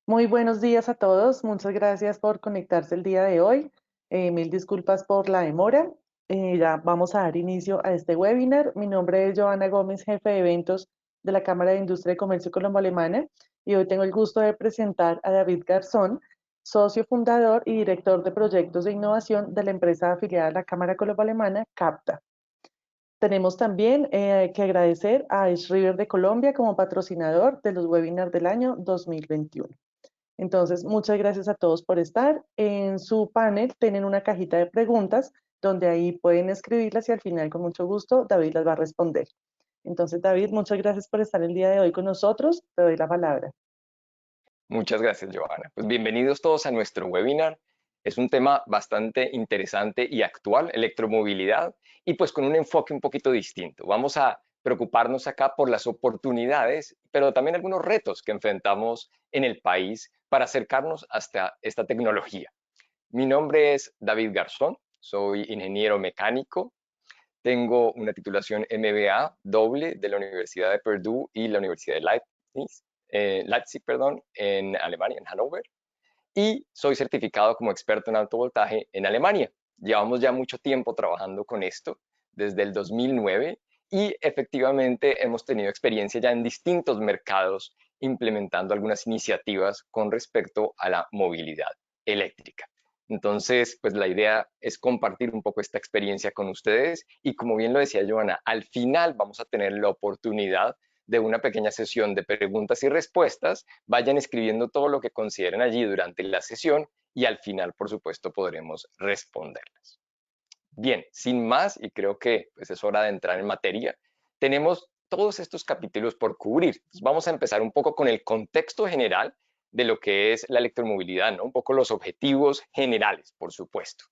Muy buenos días a todos. Muchas gracias por conectarse el día de hoy. Mil disculpas por la demora. Ya vamos a dar inicio a este webinar. Mi nombre es Joana Gómez, jefe de eventos de la Cámara de Industria y Comercio Colombo-Alemana, y hoy tengo el gusto de presentar a David Garzón, socio fundador y director de proyectos de innovación de la empresa afiliada a la Cámara Colombo-Alemana, CAPTA. Tenemos también que agradecer a Ice River de Colombia como patrocinador de los webinars del año 2021. Entonces, muchas gracias a todos por estar. En su panel tienen una cajita de preguntas donde ahí pueden escribirlas y al final, con mucho gusto, David las va a responder. Entonces, David, muchas gracias por estar el día de hoy con nosotros. Te doy la palabra. Muchas gracias, Johanna. Pues bienvenidos todos a nuestro webinar. Es un tema bastante interesante y actual, electromovilidad, y pues con un enfoque un poquito distinto. Vamos a preocuparnos acá por las oportunidades, pero también algunos retos que enfrentamos en el país para acercarnos hasta esta tecnología. Mi nombre es David Garzón, soy ingeniero mecánico, tengo una titulación MBA doble de la Universidad de Purdue y la Universidad de Leipzig, perdón, en Alemania, en Hannover, y soy certificado como experto en alto voltaje en Alemania. Llevamos ya mucho tiempo trabajando con esto, desde el 2009, y efectivamente hemos tenido experiencia ya en distintos mercados implementando algunas iniciativas con respecto a la movilidad eléctrica. Entonces, pues la idea es compartir un poco esta experiencia con ustedes y como bien lo decía Joana, al final vamos a tener la oportunidad de una pequeña sesión de preguntas y respuestas. Vayan escribiendo todo lo que consideren allí durante la sesión y al final, por supuesto, podremos responderlas. Bien, sin más, y creo que pues, es hora de entrar en materia, tenemos todos estos capítulos por cubrir. Entonces, vamos a empezar un poco con el contexto general de lo que es la electromovilidad, ¿no? Un poco los objetivos generales, por supuesto.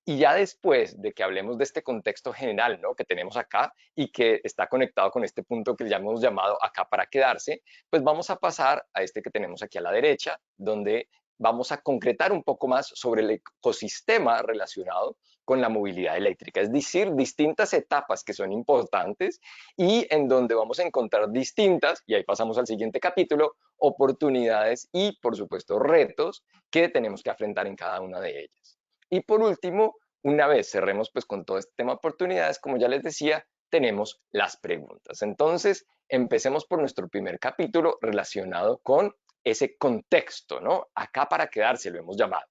Y ya después de que hablemos de este contexto general, ¿no? Que tenemos acá y que está conectado con este punto que ya hemos llamado acá para quedarse, pues vamos a pasar a este que tenemos aquí a la derecha, donde vamos a concretar un poco más sobre el ecosistema relacionado con la movilidad eléctrica, es decir, distintas etapas que son importantes y en donde vamos a encontrar distintas, y ahí pasamos al siguiente capítulo, oportunidades y, por supuesto, retos que tenemos que afrontar en cada una de ellas. Y por último, una vez cerremos pues con todo este tema de oportunidades, como ya les decía, tenemos las preguntas. Entonces, empecemos por nuestro primer capítulo relacionado con ese contexto, ¿no? Acá para quedarse lo hemos llamado.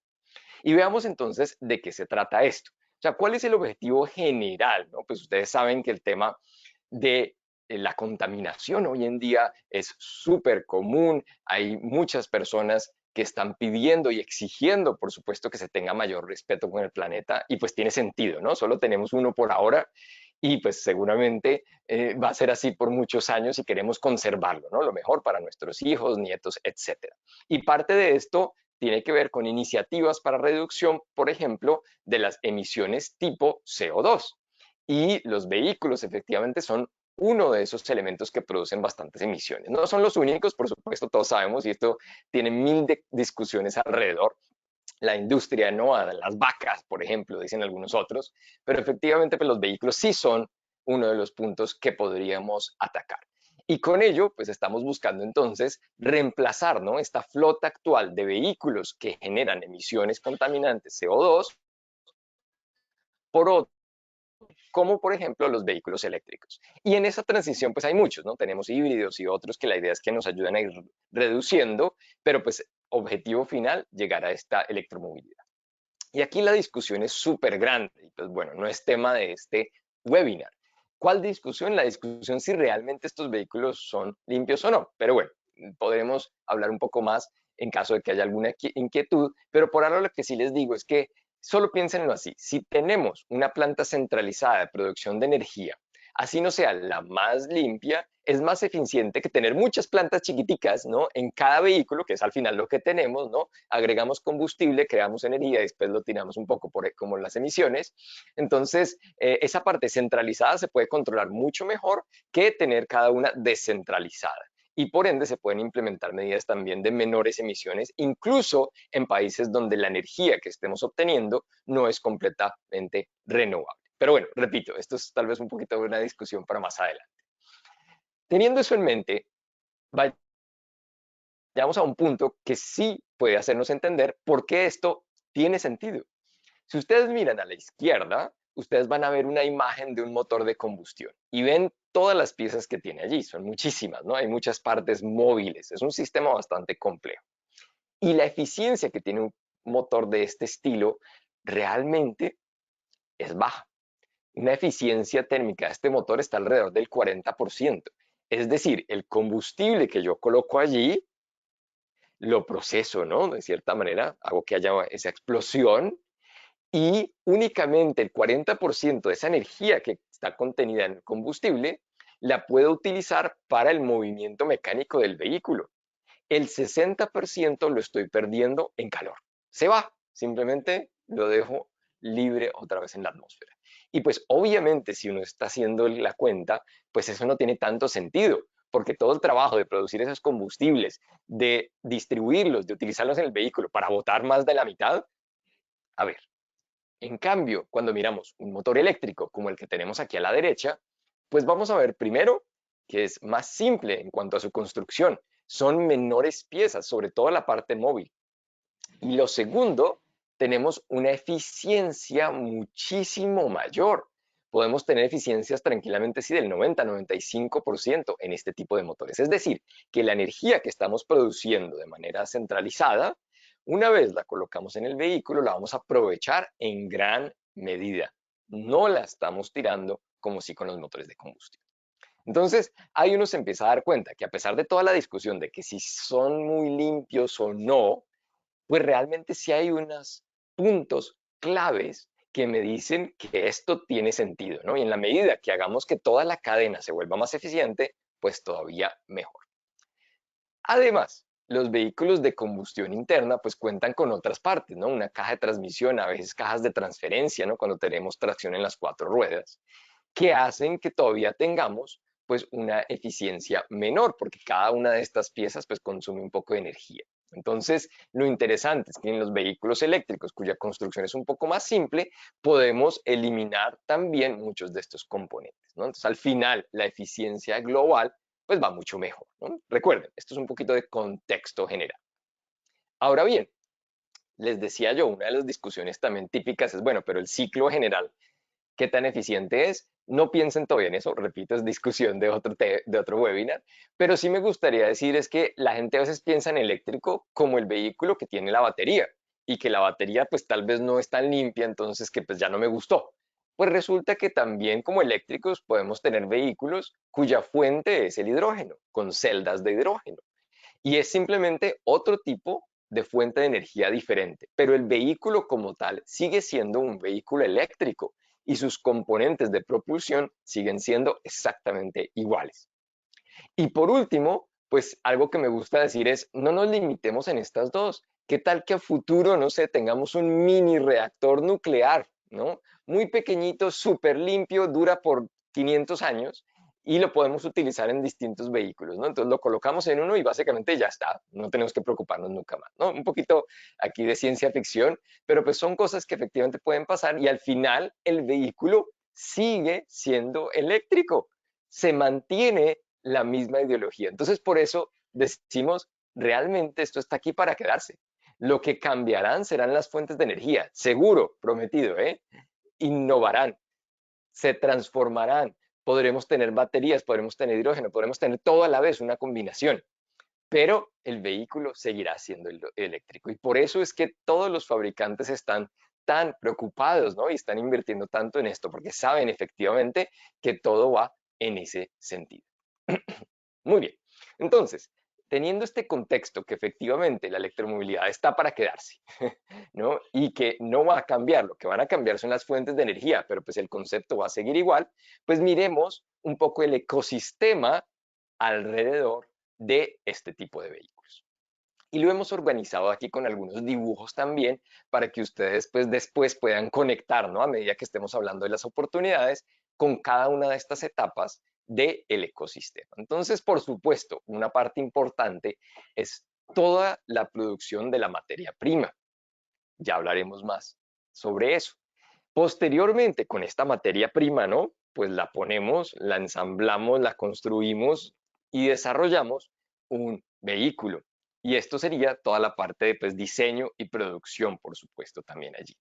Y veamos entonces de qué se trata esto. O sea, ¿cuál es el objetivo general? ¿No? Pues ustedes saben que el tema de la contaminación hoy en día es súper común. Hay muchas personas que están pidiendo y exigiendo, por supuesto, que se tenga mayor respeto con el planeta y pues tiene sentido, ¿no? Solo tenemos uno por ahora y pues seguramente va a ser así por muchos años y queremos conservarlo, ¿no? Lo mejor para nuestros hijos, nietos, etcétera. Y parte de esto tiene que ver con iniciativas para reducción, por ejemplo, de las emisiones tipo CO2. Y los vehículos efectivamente son uno de esos elementos que producen bastantes emisiones. No son los únicos, por supuesto, todos sabemos, y esto tiene mil discusiones alrededor. La industria, ¿no? A las vacas, por ejemplo, dicen algunos otros, pero efectivamente pues, los vehículos sí son uno de los puntos que podríamos atacar. Y con ello, pues estamos buscando entonces reemplazar, ¿no? Esta flota actual de vehículos que generan emisiones contaminantes CO2 por otros como por ejemplo los vehículos eléctricos. Y en esa transición pues hay muchos, ¿no? Tenemos híbridos y otros que la idea es que nos ayuden a ir reduciendo, pero pues objetivo final, llegar a esta electromovilidad. Y aquí la discusión es súper grande, y pues bueno, no es tema de este webinar. ¿Cuál discusión? La discusión si realmente estos vehículos son limpios o no. Pero bueno, podremos hablar un poco más en caso de que haya alguna inquietud, pero por ahora lo que sí les digo es que solo piénsenlo así, si tenemos una planta centralizada de producción de energía, así no sea la más limpia, es más eficiente que tener muchas plantas chiquiticas, ¿no? En cada vehículo, que es al final lo que tenemos, ¿no? Agregamos combustible, creamos energía y después lo tiramos un poco por como las emisiones. Entonces, esa parte centralizada se puede controlar mucho mejor que tener cada una descentralizada. Y por ende se pueden implementar medidas también de menores emisiones, incluso en países donde la energía que estemos obteniendo no es completamente renovable. Pero bueno, repito, esto es tal vez un poquito de una discusión para más adelante. Teniendo eso en mente, llegamos a un punto que sí puede hacernos entender por qué esto tiene sentido. Si ustedes miran a la izquierda, ustedes van a ver una imagen de un motor de combustión y ven todas las piezas que tiene allí. Son muchísimas, ¿no? Hay muchas partes móviles. Es un sistema bastante complejo. Y la eficiencia que tiene un motor de este estilo realmente es baja. Una eficiencia térmica de este motor está alrededor del 40%. Es decir, el combustible que yo coloco allí, lo proceso, ¿no? De cierta manera, hago que haya esa explosión y únicamente el 40% de esa energía que está contenida en el combustible la puedo utilizar para el movimiento mecánico del vehículo. El 60% lo estoy perdiendo en calor. Se va, simplemente lo dejo libre otra vez en la atmósfera. Y pues obviamente si uno está haciendo la cuenta, pues eso no tiene tanto sentido, porque todo el trabajo de producir esos combustibles, de distribuirlos, de utilizarlos en el vehículo para botar más de la mitad, a ver, en cambio, cuando miramos un motor eléctrico como el que tenemos aquí a la derecha, pues vamos a ver primero que es más simple en cuanto a su construcción. Son menores piezas, sobre todo la parte móvil. Y lo segundo, tenemos una eficiencia muchísimo mayor. Podemos tener eficiencias tranquilamente sí del 90-95% en este tipo de motores. Es decir, que la energía que estamos produciendo de manera centralizada, una vez la colocamos en el vehículo, la vamos a aprovechar en gran medida. No la estamos tirando como si con los motores de combustión. Entonces, ahí uno se empieza a dar cuenta que a pesar de toda la discusión de que si son muy limpios o no, pues realmente sí hay unos puntos claves que me dicen que esto tiene sentido, ¿no? Y en la medida que hagamos que toda la cadena se vuelva más eficiente, pues todavía mejor. Además, los vehículos de combustión interna pues cuentan con otras partes, ¿no? Una caja de transmisión, a veces cajas de transferencia, ¿no? Cuando tenemos tracción en las cuatro ruedas, que hacen que todavía tengamos pues una eficiencia menor, porque cada una de estas piezas pues consume un poco de energía. Entonces, lo interesante es que en los vehículos eléctricos, cuya construcción es un poco más simple, podemos eliminar también muchos de estos componentes, ¿no? Entonces, al final, la eficiencia global pues va mucho mejor, ¿no? Recuerden, esto es un poquito de contexto general. Ahora bien, les decía yo, una de las discusiones también típicas es, bueno, pero el ciclo general, ¿qué tan eficiente es? No piensen todavía en eso, repito, es discusión de otro webinar, pero sí me gustaría decir es que la gente a veces piensa en eléctrico como el vehículo que tiene la batería y que la batería pues tal vez no es tan limpia, entonces que pues ya no me gustó. Pues resulta que también como eléctricos podemos tener vehículos cuya fuente es el hidrógeno, con celdas de hidrógeno. Y es simplemente otro tipo de fuente de energía diferente, pero el vehículo como tal sigue siendo un vehículo eléctrico y sus componentes de propulsión siguen siendo exactamente iguales. Y por último, pues algo que me gusta decir es, no nos limitemos en estas dos. ¿Qué tal que a futuro, no sé, tengamos un mini reactor nuclear, ¿no? Muy pequeñito, súper limpio, dura por 500 años y lo podemos utilizar en distintos vehículos, ¿no? Entonces lo colocamos en uno y básicamente ya está, no tenemos que preocuparnos nunca más, ¿no? Un poquito aquí de ciencia ficción, pero pues son cosas que efectivamente pueden pasar y al final el vehículo sigue siendo eléctrico, se mantiene la misma ideología. Entonces, por eso decimos, realmente esto está aquí para quedarse. Lo que cambiarán serán las fuentes de energía, seguro, prometido, ¿eh? Innovarán, se transformarán, podremos tener baterías, podremos tener hidrógeno, podremos tener todo a la vez, una combinación, pero el vehículo seguirá siendo eléctrico. Y por eso es que todos los fabricantes están tan preocupados, ¿no? Y están invirtiendo tanto en esto, porque saben efectivamente que todo va en ese sentido. Muy bien. Entonces, teniendo este contexto que efectivamente la electromovilidad está para quedarse, ¿no? Y que no va a cambiar, lo que van a cambiar son las fuentes de energía, pero pues el concepto va a seguir igual, pues miremos un poco el ecosistema alrededor de este tipo de vehículos. Y lo hemos organizado aquí con algunos dibujos también para que ustedes pues después puedan conectar, ¿no? A medida que estemos hablando de las oportunidades con cada una de estas etapas del ecosistema. Entonces, por supuesto, una parte importante es toda la producción de la materia prima. Ya hablaremos más sobre eso. Posteriormente, con esta materia prima, ¿no? Pues la ponemos, la ensamblamos, la construimos y desarrollamos un vehículo. Y esto sería toda la parte de pues, diseño y producción, por supuesto, también allí.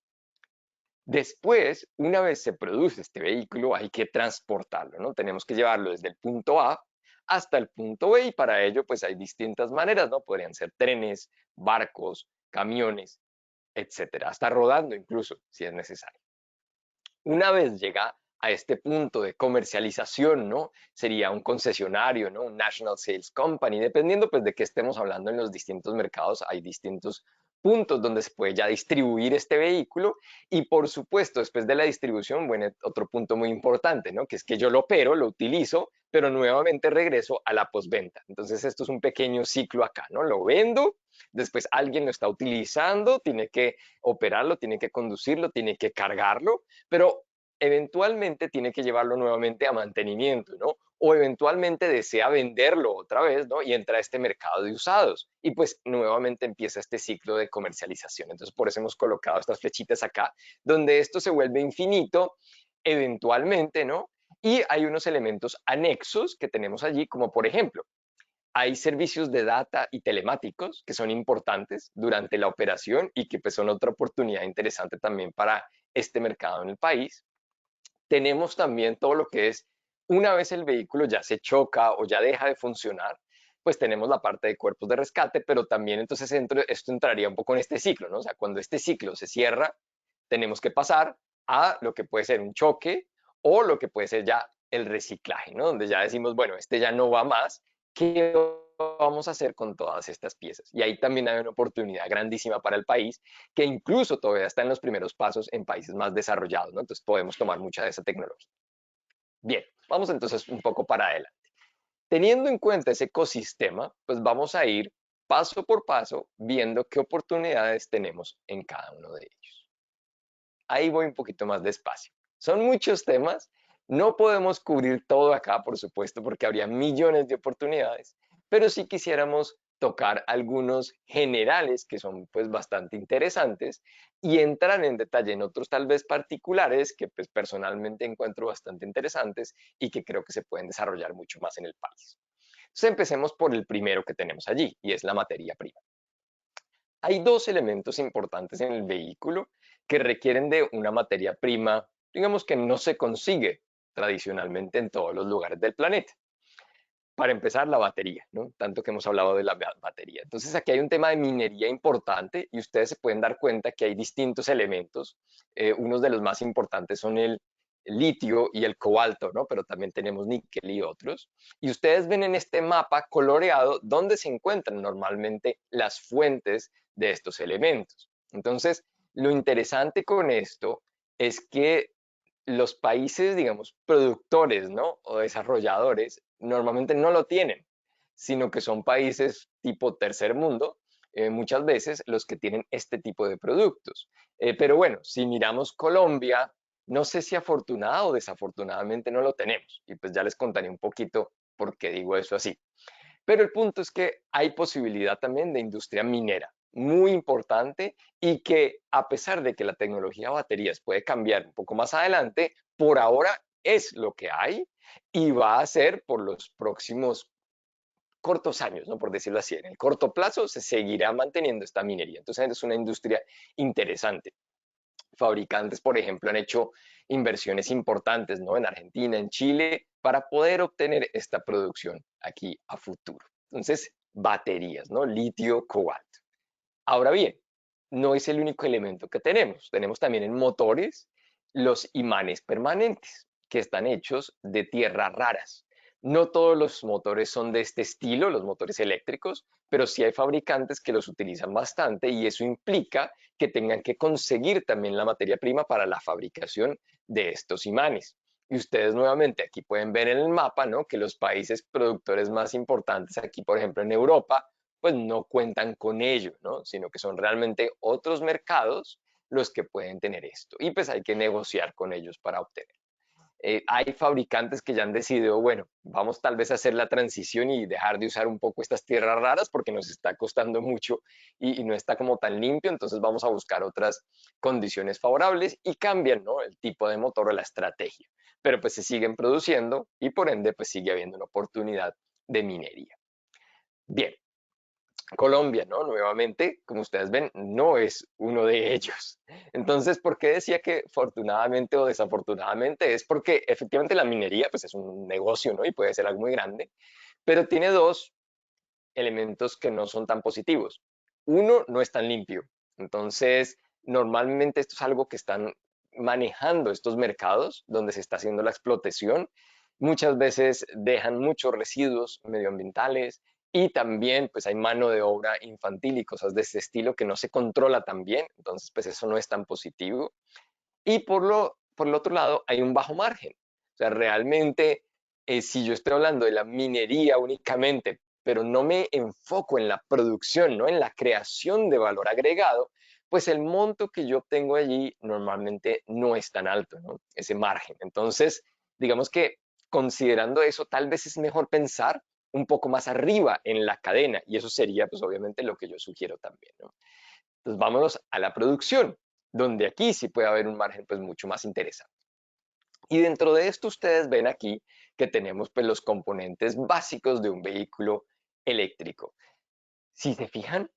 Después, una vez se produce este vehículo, hay que transportarlo, ¿no? Tenemos que llevarlo desde el punto A hasta el punto B y para ello pues hay distintas maneras, ¿no? Podrían ser trenes, barcos, camiones, etcétera, hasta rodando incluso, si es necesario. Una vez llega a este punto de comercialización, ¿no? Sería un concesionario, ¿no? Un National Sales Company, dependiendo pues de qué estemos hablando en los distintos mercados, hay distintos puntos donde se puede ya distribuir este vehículo y por supuesto después de la distribución, bueno, otro punto muy importante, ¿no? Que es que yo lo opero, lo utilizo, pero nuevamente regreso a la postventa. Entonces esto es un pequeño ciclo acá, ¿no? Lo vendo, después alguien lo está utilizando, tiene que operarlo, tiene que conducirlo, tiene que cargarlo, pero eventualmente tiene que llevarlo nuevamente a mantenimiento, ¿no? O eventualmente desea venderlo otra vez, ¿no? Y entra a este mercado de usados. Y pues nuevamente empieza este ciclo de comercialización. Entonces, por eso hemos colocado estas flechitas acá, donde esto se vuelve infinito eventualmente, ¿no? Y hay unos elementos anexos que tenemos allí, como por ejemplo, hay servicios de data y telemáticos que son importantes durante la operación y que pues, son otra oportunidad interesante también para este mercado en el país. Tenemos también todo lo que es, una vez el vehículo ya se choca o ya deja de funcionar, pues tenemos la parte de cuerpos de rescate, pero también entonces esto entraría un poco en este ciclo, ¿no? O sea, cuando este ciclo se cierra, tenemos que pasar a lo que puede ser un choque o lo que puede ser ya el reciclaje, ¿no? Donde ya decimos, bueno, este ya no va más, ¿qué vamos a hacer con todas estas piezas? Y ahí también hay una oportunidad grandísima para el país, que incluso todavía está en los primeros pasos en países más desarrollados, ¿no? Entonces podemos tomar mucha de esa tecnología. Bien, vamos entonces un poco para adelante. Teniendo en cuenta ese ecosistema, pues vamos a ir paso por paso viendo qué oportunidades tenemos en cada uno de ellos. Ahí voy un poquito más despacio. Son muchos temas, no podemos cubrir todo acá, por supuesto, porque habría millones de oportunidades, pero sí quisiéramos tocar algunos generales que son pues bastante interesantes y entrar en detalle en otros tal vez particulares que pues personalmente encuentro bastante interesantes y que creo que se pueden desarrollar mucho más en el país. Entonces empecemos por el primero que tenemos allí y es la materia prima. Hay dos elementos importantes en el vehículo que requieren de una materia prima, digamos que no se consigue tradicionalmente en todos los lugares del planeta. Para empezar, la batería, ¿no? Tanto que hemos hablado de la batería. Entonces, aquí hay un tema de minería importante y ustedes se pueden dar cuenta que hay distintos elementos. Unos de los más importantes son el litio y el cobalto, ¿no? Pero también tenemos níquel y otros. Y ustedes ven en este mapa coloreado dónde se encuentran normalmente las fuentes de estos elementos. Entonces, lo interesante con esto es que los países, digamos, productores, ¿no? O desarrolladores, normalmente no lo tienen, sino que son países tipo tercer mundo, muchas veces los que tienen este tipo de productos. Pero bueno, si miramos Colombia, no sé si afortunada o desafortunadamente no lo tenemos. Y pues ya les contaré un poquito por qué digo eso así. Pero el punto es que hay posibilidad también de industria minera, muy importante y que a pesar de que la tecnología de baterías puede cambiar un poco más adelante, por ahora es lo que hay y va a ser por los próximos cortos años, ¿no? Por decirlo así. En el corto plazo se seguirá manteniendo esta minería. Entonces es una industria interesante. Fabricantes, por ejemplo, han hecho inversiones importantes, ¿no? En Argentina, en Chile, para poder obtener esta producción aquí a futuro. Entonces, baterías, ¿no? Litio, cobalto. Ahora bien, no es el único elemento que tenemos. Tenemos también en motores los imanes permanentes, que están hechos de tierras raras. No todos los motores son de este estilo, los motores eléctricos, pero sí hay fabricantes que los utilizan bastante y eso implica que tengan que conseguir también la materia prima para la fabricación de estos imanes. Y ustedes nuevamente aquí pueden ver en el mapa, ¿no? Que los países productores más importantes aquí, por ejemplo, en Europa, pues no cuentan con ello, ¿no? Sino que son realmente otros mercados los que pueden tener esto. Y pues hay que negociar con ellos para obtener. Hay fabricantes que ya han decidido, bueno, vamos tal vez a hacer la transición y dejar de usar un poco estas tierras raras porque nos está costando mucho y no está como tan limpio, entonces vamos a buscar otras condiciones favorables y cambian, ¿no? El tipo de motor o la estrategia. Pero pues se siguen produciendo y por ende pues sigue habiendo una oportunidad de minería. Bien, Colombia, ¿no? Nuevamente, como ustedes ven, no es uno de ellos. Entonces, ¿por qué decía que afortunadamente o desafortunadamente? Es porque efectivamente la minería, pues es un negocio, ¿no? Y puede ser algo muy grande, pero tiene dos elementos que no son tan positivos. Uno, no es tan limpio. Entonces, normalmente esto es algo que están manejando estos mercados donde se está haciendo la explotación. Muchas veces dejan muchos residuos medioambientales y también pues hay mano de obra infantil y cosas de ese estilo que no se controla tan bien. Entonces, pues eso no es tan positivo. Y por el otro lado, hay un bajo margen. O sea, realmente, si yo estoy hablando de la minería únicamente, pero no me enfoco en la producción, ¿no? En la creación de valor agregado, pues el monto que yo obtengo allí normalmente no es tan alto, ¿no? Ese margen. Entonces, digamos que considerando eso, tal vez es mejor pensar un poco más arriba en la cadena, y eso sería, pues obviamente, lo que yo sugiero también, ¿no? Entonces, vámonos a la producción, donde aquí sí puede haber un margen pues mucho más interesante. Y dentro de esto ustedes ven aquí que tenemos pues los componentes básicos de un vehículo eléctrico. Si se fijan,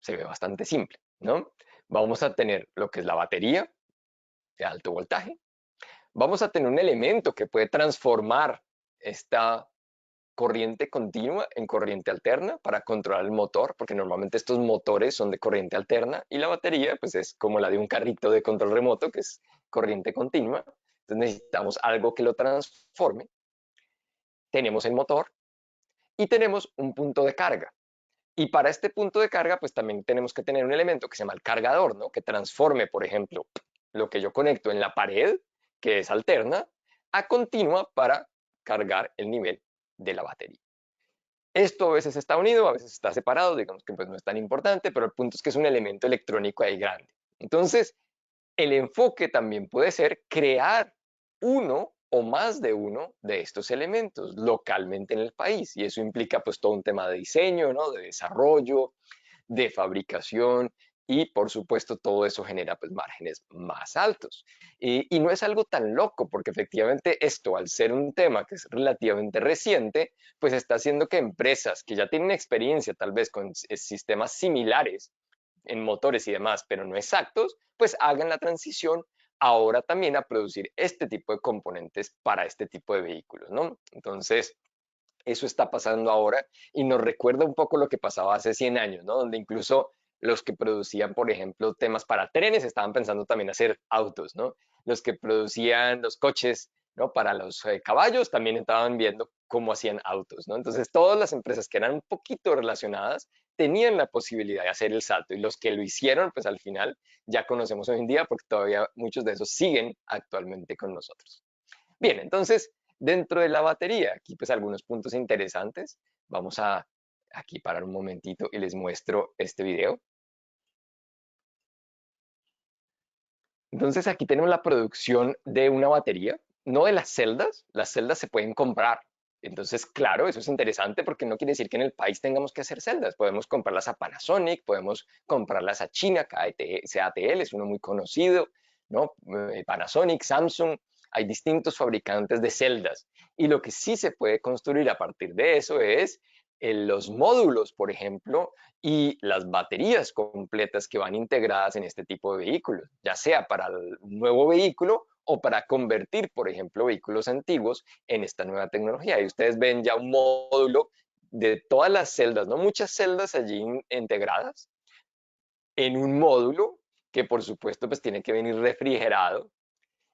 se ve bastante simple, ¿no? Vamos a tener lo que es la batería de alto voltaje. Vamos a tener un elemento que puede transformar esta corriente continua en corriente alterna para controlar el motor, porque normalmente estos motores son de corriente alterna y la batería pues es como la de un carrito de control remoto que es corriente continua. Entonces necesitamos algo que lo transforme. Tenemos el motor y tenemos un punto de carga. Y para este punto de carga pues también tenemos que tener un elemento que se llama el cargador, ¿no? Que transforme, por ejemplo, lo que yo conecto en la pared, que es alterna, a continua para cargar el nivel de la batería. Esto a veces está unido, a veces está separado, digamos que pues no es tan importante, pero el punto es que es un elemento electrónico ahí grande. Entonces, el enfoque también puede ser crear uno o más de uno de estos elementos localmente en el país. Y eso implica pues todo un tema de diseño, ¿no? De desarrollo, de fabricación y por supuesto todo eso genera pues márgenes más altos. Y no es algo tan loco porque efectivamente esto al ser un tema que es relativamente reciente, pues está haciendo que empresas que ya tienen experiencia tal vez con sistemas similares en motores y demás, pero no exactos, pues hagan la transición ahora también a producir este tipo de componentes para este tipo de vehículos, ¿no? Entonces, eso está pasando ahora y nos recuerda un poco lo que pasaba hace 100 años, ¿no? Donde incluso los que producían, por ejemplo, temas para trenes estaban pensando también hacer autos, ¿no? Los que producían los coches, ¿no? Para los caballos también estaban viendo cómo hacían autos, ¿no? Entonces, todas las empresas que eran un poquito relacionadas tenían la posibilidad de hacer el salto y los que lo hicieron, pues al final ya conocemos hoy en día porque todavía muchos de esos siguen actualmente con nosotros. Bien, entonces, dentro de la batería, aquí pues algunos puntos interesantes. Vamos a aquí parar un momentito y les muestro este video. Entonces, aquí tenemos la producción de una batería, no de las celdas se pueden comprar. Entonces, claro, eso es interesante porque no quiere decir que en el país tengamos que hacer celdas. Podemos comprarlas a Panasonic, podemos comprarlas a China, CATL es uno muy conocido, ¿no? Panasonic, Samsung, hay distintos fabricantes de celdas. Y lo que sí se puede construir a partir de eso es los módulos, por ejemplo, y las baterías completas que van integradas en este tipo de vehículos, ya sea para el nuevo vehículo o para convertir, por ejemplo, vehículos antiguos en esta nueva tecnología. Y ustedes ven ya un módulo de todas las celdas, ¿no? Muchas celdas allí integradas en un módulo que por supuesto pues tiene que venir refrigerado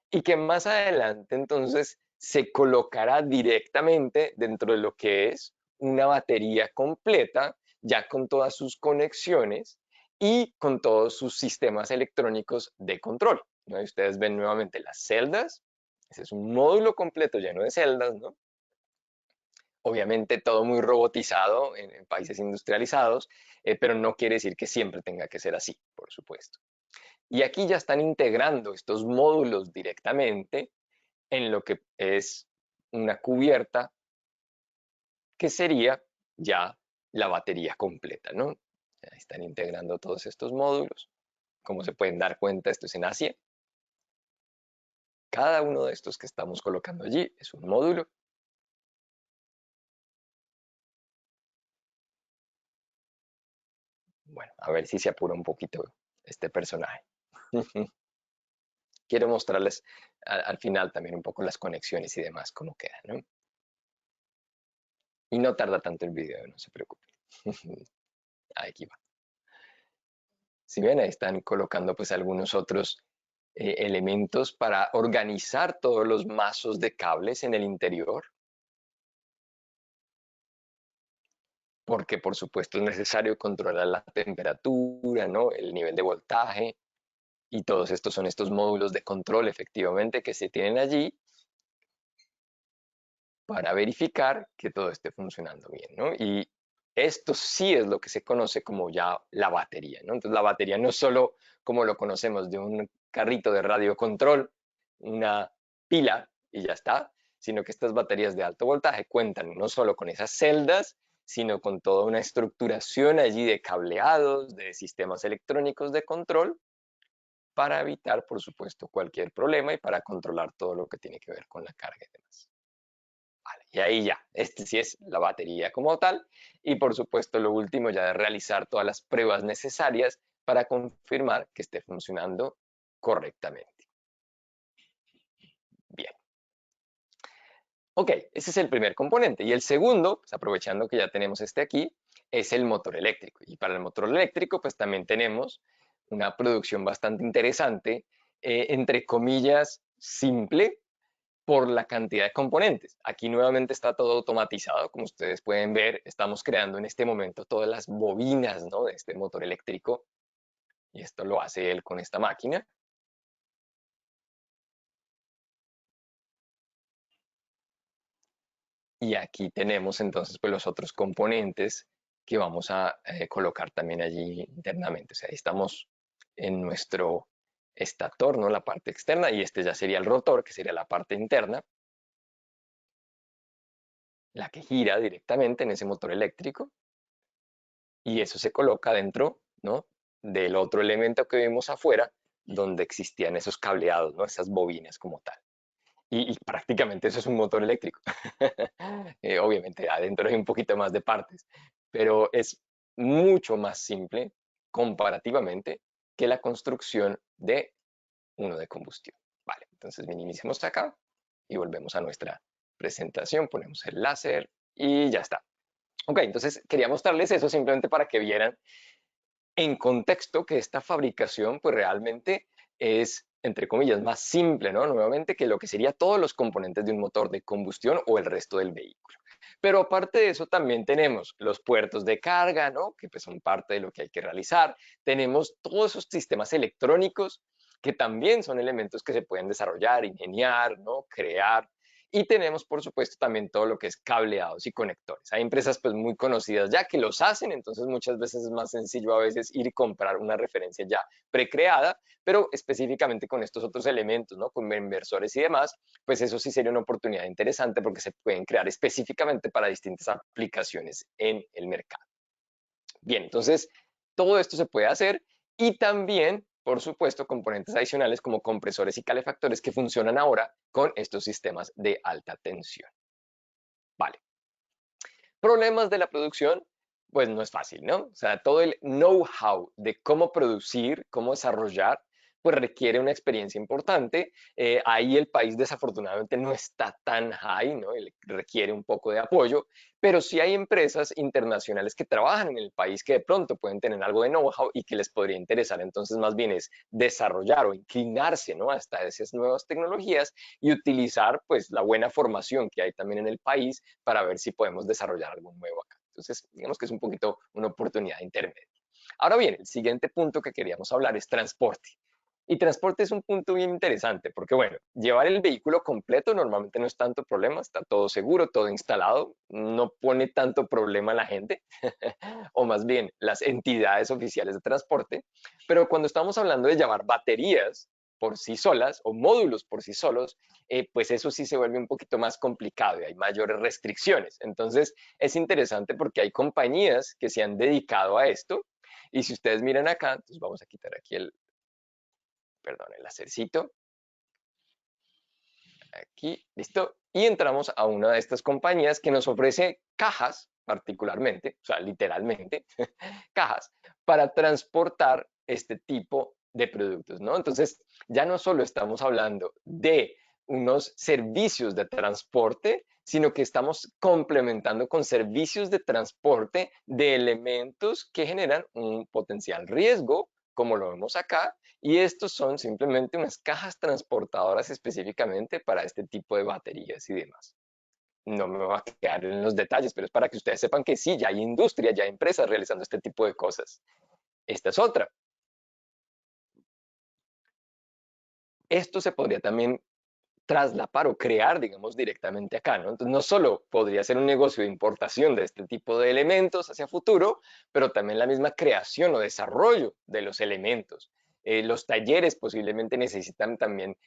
y que más adelante entonces se colocará directamente dentro de lo que es una batería completa, ya con todas sus conexiones y con todos sus sistemas electrónicos de control, ¿no? Y ustedes ven nuevamente las celdas, ese es un módulo completo lleno de celdas, ¿no? Obviamente todo muy robotizado en países industrializados, pero no quiere decir que siempre tenga que ser así, por supuesto. Y aquí ya están integrando estos módulos directamente en lo que es una cubierta que sería ya la batería completa, ¿no? Ya están integrando todos estos módulos. Como se pueden dar cuenta, esto es en Asia. Cada uno de estos que estamos colocando allí es un módulo. Bueno, a ver si se apura un poquito este personaje. Quiero mostrarles al final también un poco las conexiones y demás, cómo quedan, ¿no? Y no tarda tanto el video, no se preocupen. Aquí va. Si ven, ahí están colocando pues algunos otros elementos para organizar todos los mazos de cables en el interior. Porque por supuesto es necesario controlar la temperatura, ¿no? El nivel de voltaje, y todos estos son estos módulos de control efectivamente que se tienen allí para verificar que todo esté funcionando bien, ¿no? Y esto sí es lo que se conoce como ya la batería, ¿no? Entonces la batería no es solo como lo conocemos de un carrito de radiocontrol, una pila y ya está, sino que estas baterías de alto voltaje cuentan no solo con esas celdas, sino con toda una estructuración allí de cableados, de sistemas electrónicos de control, para evitar, por supuesto, cualquier problema y para controlar todo lo que tiene que ver con la carga y demás. Vale, y ahí ya, este sí es la batería como tal. Y por supuesto, lo último ya de realizar todas las pruebas necesarias para confirmar que esté funcionando correctamente. Bien. Ok, ese es el primer componente. Y el segundo, pues aprovechando que ya tenemos este aquí, es el motor eléctrico. Y para el motor eléctrico, pues también tenemos una producción bastante interesante, entre comillas, simple, por la cantidad de componentes. Aquí nuevamente está todo automatizado, como ustedes pueden ver, estamos creando en este momento todas las bobinas, ¿no?, de este motor eléctrico, y esto lo hace él con esta máquina. Y aquí tenemos entonces pues los otros componentes que vamos a colocar también allí internamente. O sea, ahí estamos en nuestro estator, ¿no?, la parte externa, y este ya sería el rotor, que sería la parte interna, la que gira directamente en ese motor eléctrico, y eso se coloca dentro, ¿no?, del otro elemento que vimos afuera, donde existían esos cableados, ¿no?, esas bobinas como tal. Y prácticamente eso es un motor eléctrico. Obviamente adentro hay un poquito más de partes, pero es mucho más simple comparativamente que la construcción de uno de combustión. Vale, entonces minimicemos acá y volvemos a nuestra presentación, ponemos el láser y ya está. Ok, entonces quería mostrarles eso simplemente para que vieran en contexto que esta fabricación pues realmente es, entre comillas, más simple, ¿no?, nuevamente, que lo que sería todos los componentes de un motor de combustión o el resto del vehículo. Pero aparte de eso también tenemos los puertos de carga, ¿no?, que pues son parte de lo que hay que realizar. Tenemos todos esos sistemas electrónicos que también son elementos que se pueden desarrollar, ingeniar, ¿no?, crear. Y tenemos, por supuesto, también todo lo que es cableados y conectores. Hay empresas pues muy conocidas ya que los hacen, entonces muchas veces es más sencillo a veces ir y comprar una referencia ya precreada, pero específicamente con estos otros elementos, ¿no?, con inversores y demás, pues eso sí sería una oportunidad interesante porque se pueden crear específicamente para distintas aplicaciones en el mercado. Bien, entonces todo esto se puede hacer, y también, por supuesto, componentes adicionales como compresores y calefactores que funcionan ahora con estos sistemas de alta tensión. Vale. Problemas de la producción, pues no es fácil, ¿no? O sea, todo el know-how de cómo producir, cómo desarrollar, pues requiere una experiencia importante. Ahí el país desafortunadamente no está tan high, ¿no? Y requiere un poco de apoyo, pero sí hay empresas internacionales que trabajan en el país que de pronto pueden tener algo de know-how y que les podría interesar. Entonces, más bien es desarrollar o inclinarse, ¿no?, hasta esas nuevas tecnologías y utilizar pues la buena formación que hay también en el país para ver si podemos desarrollar algo nuevo acá. Entonces, digamos que es un poquito una oportunidad intermedia. Ahora bien, el siguiente punto que queríamos hablar es transporte. Y transporte es un punto bien interesante porque, bueno, llevar el vehículo completo normalmente no es tanto problema, está todo seguro, todo instalado, no pone tanto problema a la gente, o más bien las entidades oficiales de transporte, pero cuando estamos hablando de llevar baterías por sí solas o módulos por sí solos, pues eso sí se vuelve un poquito más complicado y hay mayores restricciones. Entonces es interesante porque hay compañías que se han dedicado a esto, y si ustedes miran acá, entonces vamos a quitar aquí el lásercito, aquí, listo, y entramos a una de estas compañías que nos ofrece cajas particularmente, o sea, literalmente, cajas para transportar este tipo de productos, ¿no? Entonces, ya no solo estamos hablando de unos servicios de transporte, sino que estamos complementando con servicios de transporte de elementos que generan un potencial riesgo, como lo vemos acá, y estos son simplemente unas cajas transportadoras específicamente para este tipo de baterías y demás. No me voy a quedar en los detalles, pero es para que ustedes sepan que sí, ya hay industria, ya hay empresas realizando este tipo de cosas. Esta es otra. Esto se podría también traslapar o crear, digamos, directamente acá, ¿no? Entonces, no solo podría ser un negocio de importación de este tipo de elementos hacia futuro, pero también la misma creación o desarrollo de los elementos. Los talleres posiblemente necesitan también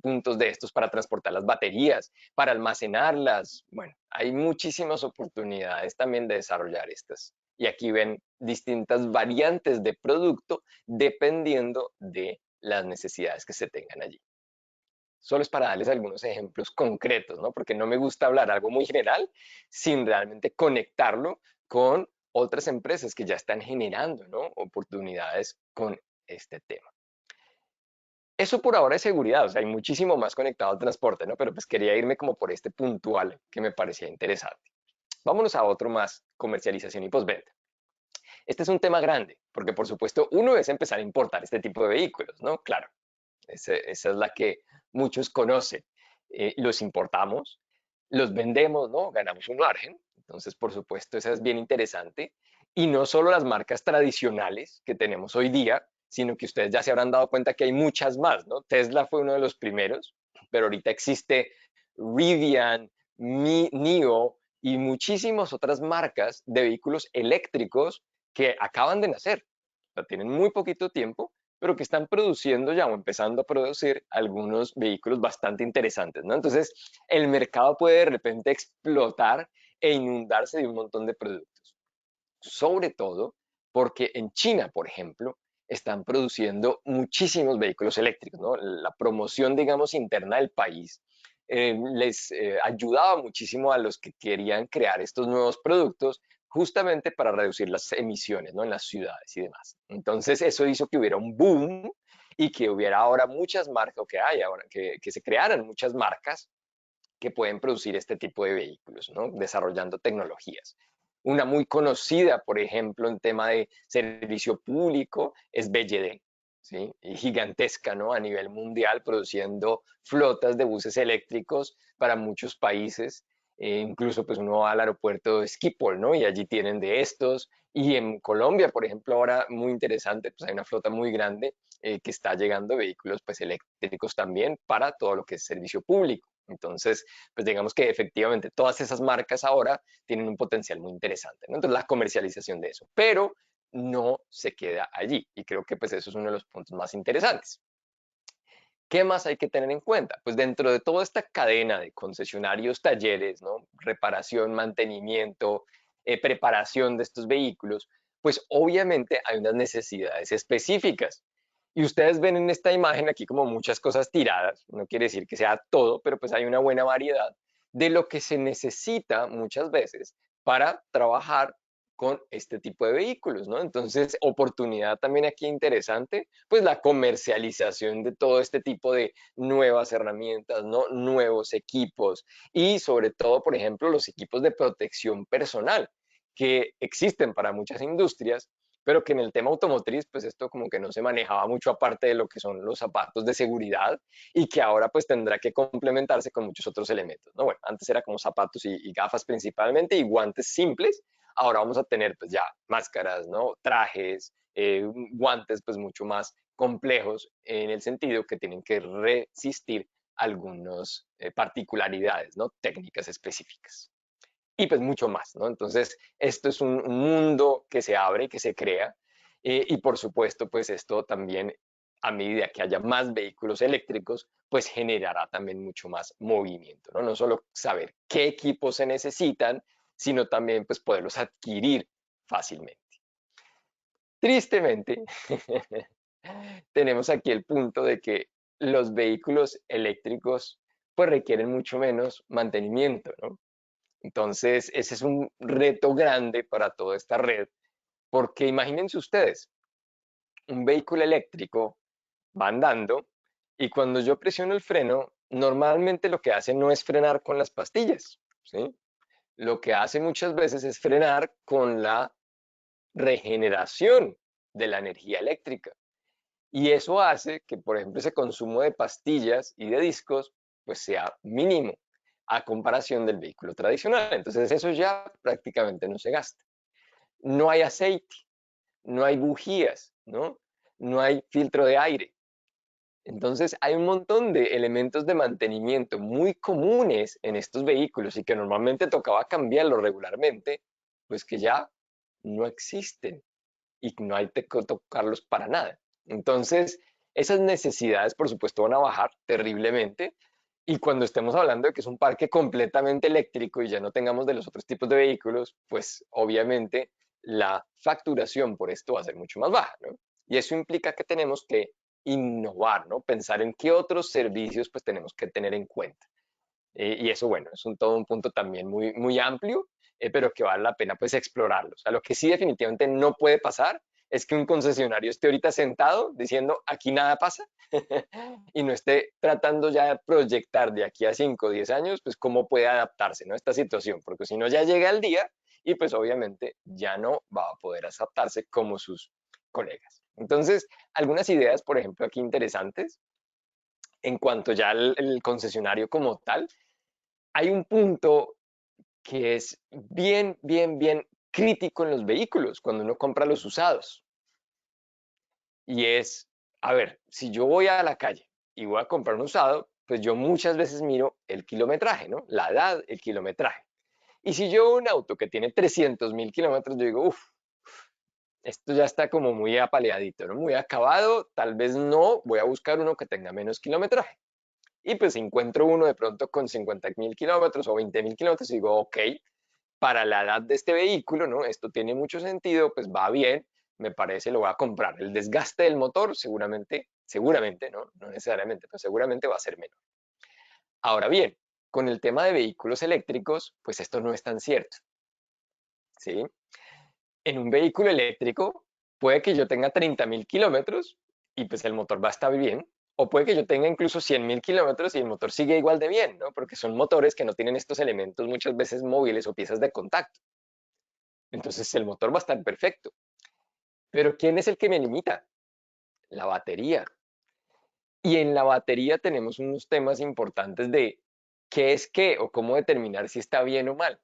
puntos de estos para transportar las baterías, para almacenarlas. Bueno, hay muchísimas oportunidades también de desarrollar estas. Y aquí ven distintas variantes de producto dependiendo de las necesidades que se tengan allí. Solo es para darles algunos ejemplos concretos, ¿no? Porque no me gusta hablar algo muy general sin realmente conectarlo con otras empresas que ya están generando, ¿no? Oportunidades con este tema. Eso por ahora es seguridad, o sea, hay muchísimo más conectado al transporte, ¿no? Pero pues quería irme como por este puntual que me parecía interesante. Vámonos a otro más, comercialización y postventa. Este es un tema grande, porque por supuesto uno es empezar a importar este tipo de vehículos, ¿no? Claro, esa es la que muchos conocen. Los importamos, los vendemos, ¿no? Ganamos un margen. Entonces, por supuesto, esa es bien interesante. Y no solo las marcas tradicionales que tenemos hoy día, sino que ustedes ya se habrán dado cuenta que hay muchas más, ¿no? Tesla fue uno de los primeros, pero ahorita existe Rivian, NIO y muchísimas otras marcas de vehículos eléctricos que acaban de nacer. O sea, tienen muy poquito tiempo, pero que están produciendo ya o empezando a producir algunos vehículos bastante interesantes, ¿no? Entonces, el mercado puede de repente explotar e inundarse de un montón de productos. Sobre todo porque en China, por ejemplo, están produciendo muchísimos vehículos eléctricos, ¿no? La promoción, digamos, interna del país les ayudaba muchísimo a los que querían crear estos nuevos productos justamente para reducir las emisiones, ¿no? En las ciudades y demás. Entonces eso hizo que hubiera un boom y que hubiera ahora muchas marcas, o que hay ahora, que se crearan muchas marcas que pueden producir este tipo de vehículos, ¿no? Desarrollando tecnologías. Una muy conocida, por ejemplo, en tema de servicio público es BYD, ¿sí? Y gigantesca, ¿no? A nivel mundial, produciendo flotas de buses eléctricos para muchos países. Incluso, pues uno va al aeropuerto de Schiphol, ¿no? Y allí tienen de estos. Y en Colombia, por ejemplo, ahora muy interesante, pues hay una flota muy grande que está llegando vehículos, pues eléctricos también para todo lo que es servicio público. Entonces, pues digamos que efectivamente todas esas marcas ahora tienen un potencial muy interesante, ¿no? Entonces, la comercialización de eso, pero no se queda allí y creo que pues eso es uno de los puntos más interesantes. ¿Qué más hay que tener en cuenta? Pues dentro de toda esta cadena de concesionarios, talleres, ¿no? Reparación, mantenimiento, preparación de estos vehículos, pues obviamente hay unas necesidades específicas. Y ustedes ven en esta imagen aquí como muchas cosas tiradas, no quiere decir que sea todo, pero pues hay una buena variedad de lo que se necesita muchas veces para trabajar con este tipo de vehículos, ¿no? Entonces, oportunidad también aquí interesante, pues la comercialización de todo este tipo de nuevas herramientas, ¿no? Nuevos equipos y sobre todo, por ejemplo, los equipos de protección personal que existen para muchas industrias, pero que en el tema automotriz, pues esto como que no se manejaba mucho aparte de lo que son los zapatos de seguridad y que ahora pues tendrá que complementarse con muchos otros elementos, ¿no? Bueno, antes era como zapatos y gafas principalmente y guantes simples, ahora vamos a tener pues ya máscaras, ¿no? Trajes, guantes pues mucho más complejos en el sentido que tienen que resistir algunas particularidades, ¿no? Técnicas específicas y pues mucho más, ¿no? Entonces, esto es un mundo que se abre, que se crea, y por supuesto, pues esto también, a medida que haya más vehículos eléctricos, pues generará también mucho más movimiento, ¿no? No solo saber qué equipos se necesitan, sino también pues poderlos adquirir fácilmente. Tristemente, tenemos aquí el punto de que los vehículos eléctricos pues requieren mucho menos mantenimiento, ¿no? Entonces, ese es un reto grande para toda esta red, Porque imagínense ustedes, un vehículo eléctrico va andando y cuando yo presiono el freno, normalmente lo que hace no es frenar con las pastillas, ¿sí? Lo que hace muchas veces es frenar con la regeneración de la energía eléctrica. Y eso hace que, por ejemplo, ese consumo de pastillas y de discos pues sea mínimo a comparación del vehículo tradicional. Entonces eso ya prácticamente no se gasta. No hay aceite, no hay bujías, ¿no? No hay filtro de aire. Entonces hay un montón de elementos de mantenimiento muy comunes en estos vehículos y que normalmente tocaba cambiarlos regularmente, pues que ya no existen y no hay que tocarlos para nada. Entonces, esas necesidades, por supuesto, van a bajar terriblemente. Y cuando estemos hablando de que es un parque completamente eléctrico y ya no tengamos de los otros tipos de vehículos, pues obviamente la facturación por esto va a ser mucho más baja, ¿no? Y eso implica que tenemos que innovar, ¿no? Pensar en qué otros servicios pues tenemos que tener en cuenta. Y eso, bueno, es todo un punto también muy, muy amplio, pero que vale la pena pues explorarlo. O sea, lo que sí definitivamente no puede pasar es que un concesionario esté ahorita sentado diciendo aquí nada pasa y no esté tratando ya de proyectar de aquí a 5 o 10 años, pues cómo puede adaptarse, ¿no? A esta situación, porque si no ya llega el día y pues obviamente ya no va a poder adaptarse como sus colegas. Entonces, algunas ideas, por ejemplo, aquí interesantes en cuanto ya el concesionario como tal, hay un punto que es bien, bien, bien crítico en los vehículos cuando uno compra los usados. Y es, a ver, si yo voy a la calle y voy a comprar un usado, pues yo muchas veces miro el kilometraje, ¿no? La edad, el kilometraje. Y si yo veo un auto que tiene 300.000 kilómetros, yo digo, uff, esto ya está como muy apaleadito, ¿no? Muy acabado, tal vez no, voy a buscar uno que tenga menos kilometraje. Y pues encuentro uno de pronto con 50.000 kilómetros o 20.000 kilómetros y digo, ok, para la edad de este vehículo, ¿no? Esto tiene mucho sentido, pues va bien, me parece, lo voy a comprar. El desgaste del motor seguramente, seguramente, ¿no? No necesariamente, pero seguramente va a ser menor. Ahora bien, con el tema de vehículos eléctricos, pues esto no es tan cierto, ¿sí? En un vehículo eléctrico puede que yo tenga 30.000 kilómetros y pues el motor va a estar bien, o puede que yo tenga incluso 100.000 kilómetros y el motor sigue igual de bien, ¿no? Porque son motores que no tienen estos elementos muchas veces móviles o piezas de contacto. Entonces el motor va a estar perfecto. Pero ¿quién es el que me limita? La batería. Y en la batería tenemos unos temas importantes de qué es qué o cómo determinar si está bien o mal.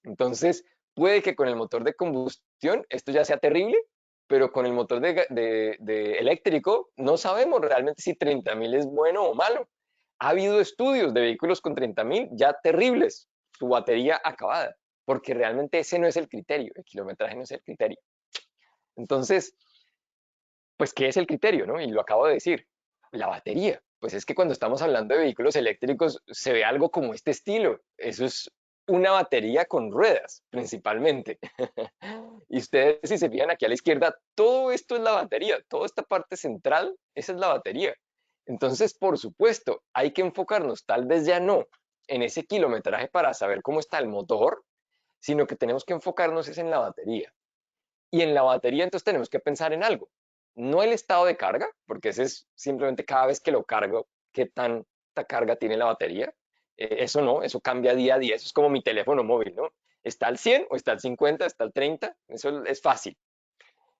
Entonces, puede que con el motor de combustión esto ya sea terrible, pero con el motor de eléctrico no sabemos realmente si 30.000 es bueno o malo. Ha habido estudios de vehículos con 30.000 ya terribles, su batería acabada, porque realmente ese no es el criterio, el kilometraje no es el criterio. Entonces, pues, ¿qué es el criterio, no? Y lo acabo de decir, la batería. Pues es que cuando estamos hablando de vehículos eléctricos se ve algo como este estilo. Eso es una batería con ruedas, principalmente. Y ustedes, si se fijan aquí a la izquierda, todo esto es la batería, toda esta parte central, esa es la batería. Entonces, por supuesto, hay que enfocarnos, tal vez ya no en ese kilometraje para saber cómo está el motor, sino que tenemos que enfocarnos es en la batería. Y en la batería entonces tenemos que pensar en algo. No el estado de carga, porque ese es simplemente cada vez que lo cargo, qué tanta carga tiene la batería. Eso no, eso cambia día a día. Eso es como mi teléfono móvil, ¿no? ¿Está al 100 o está al 50, está al 30? Eso es fácil.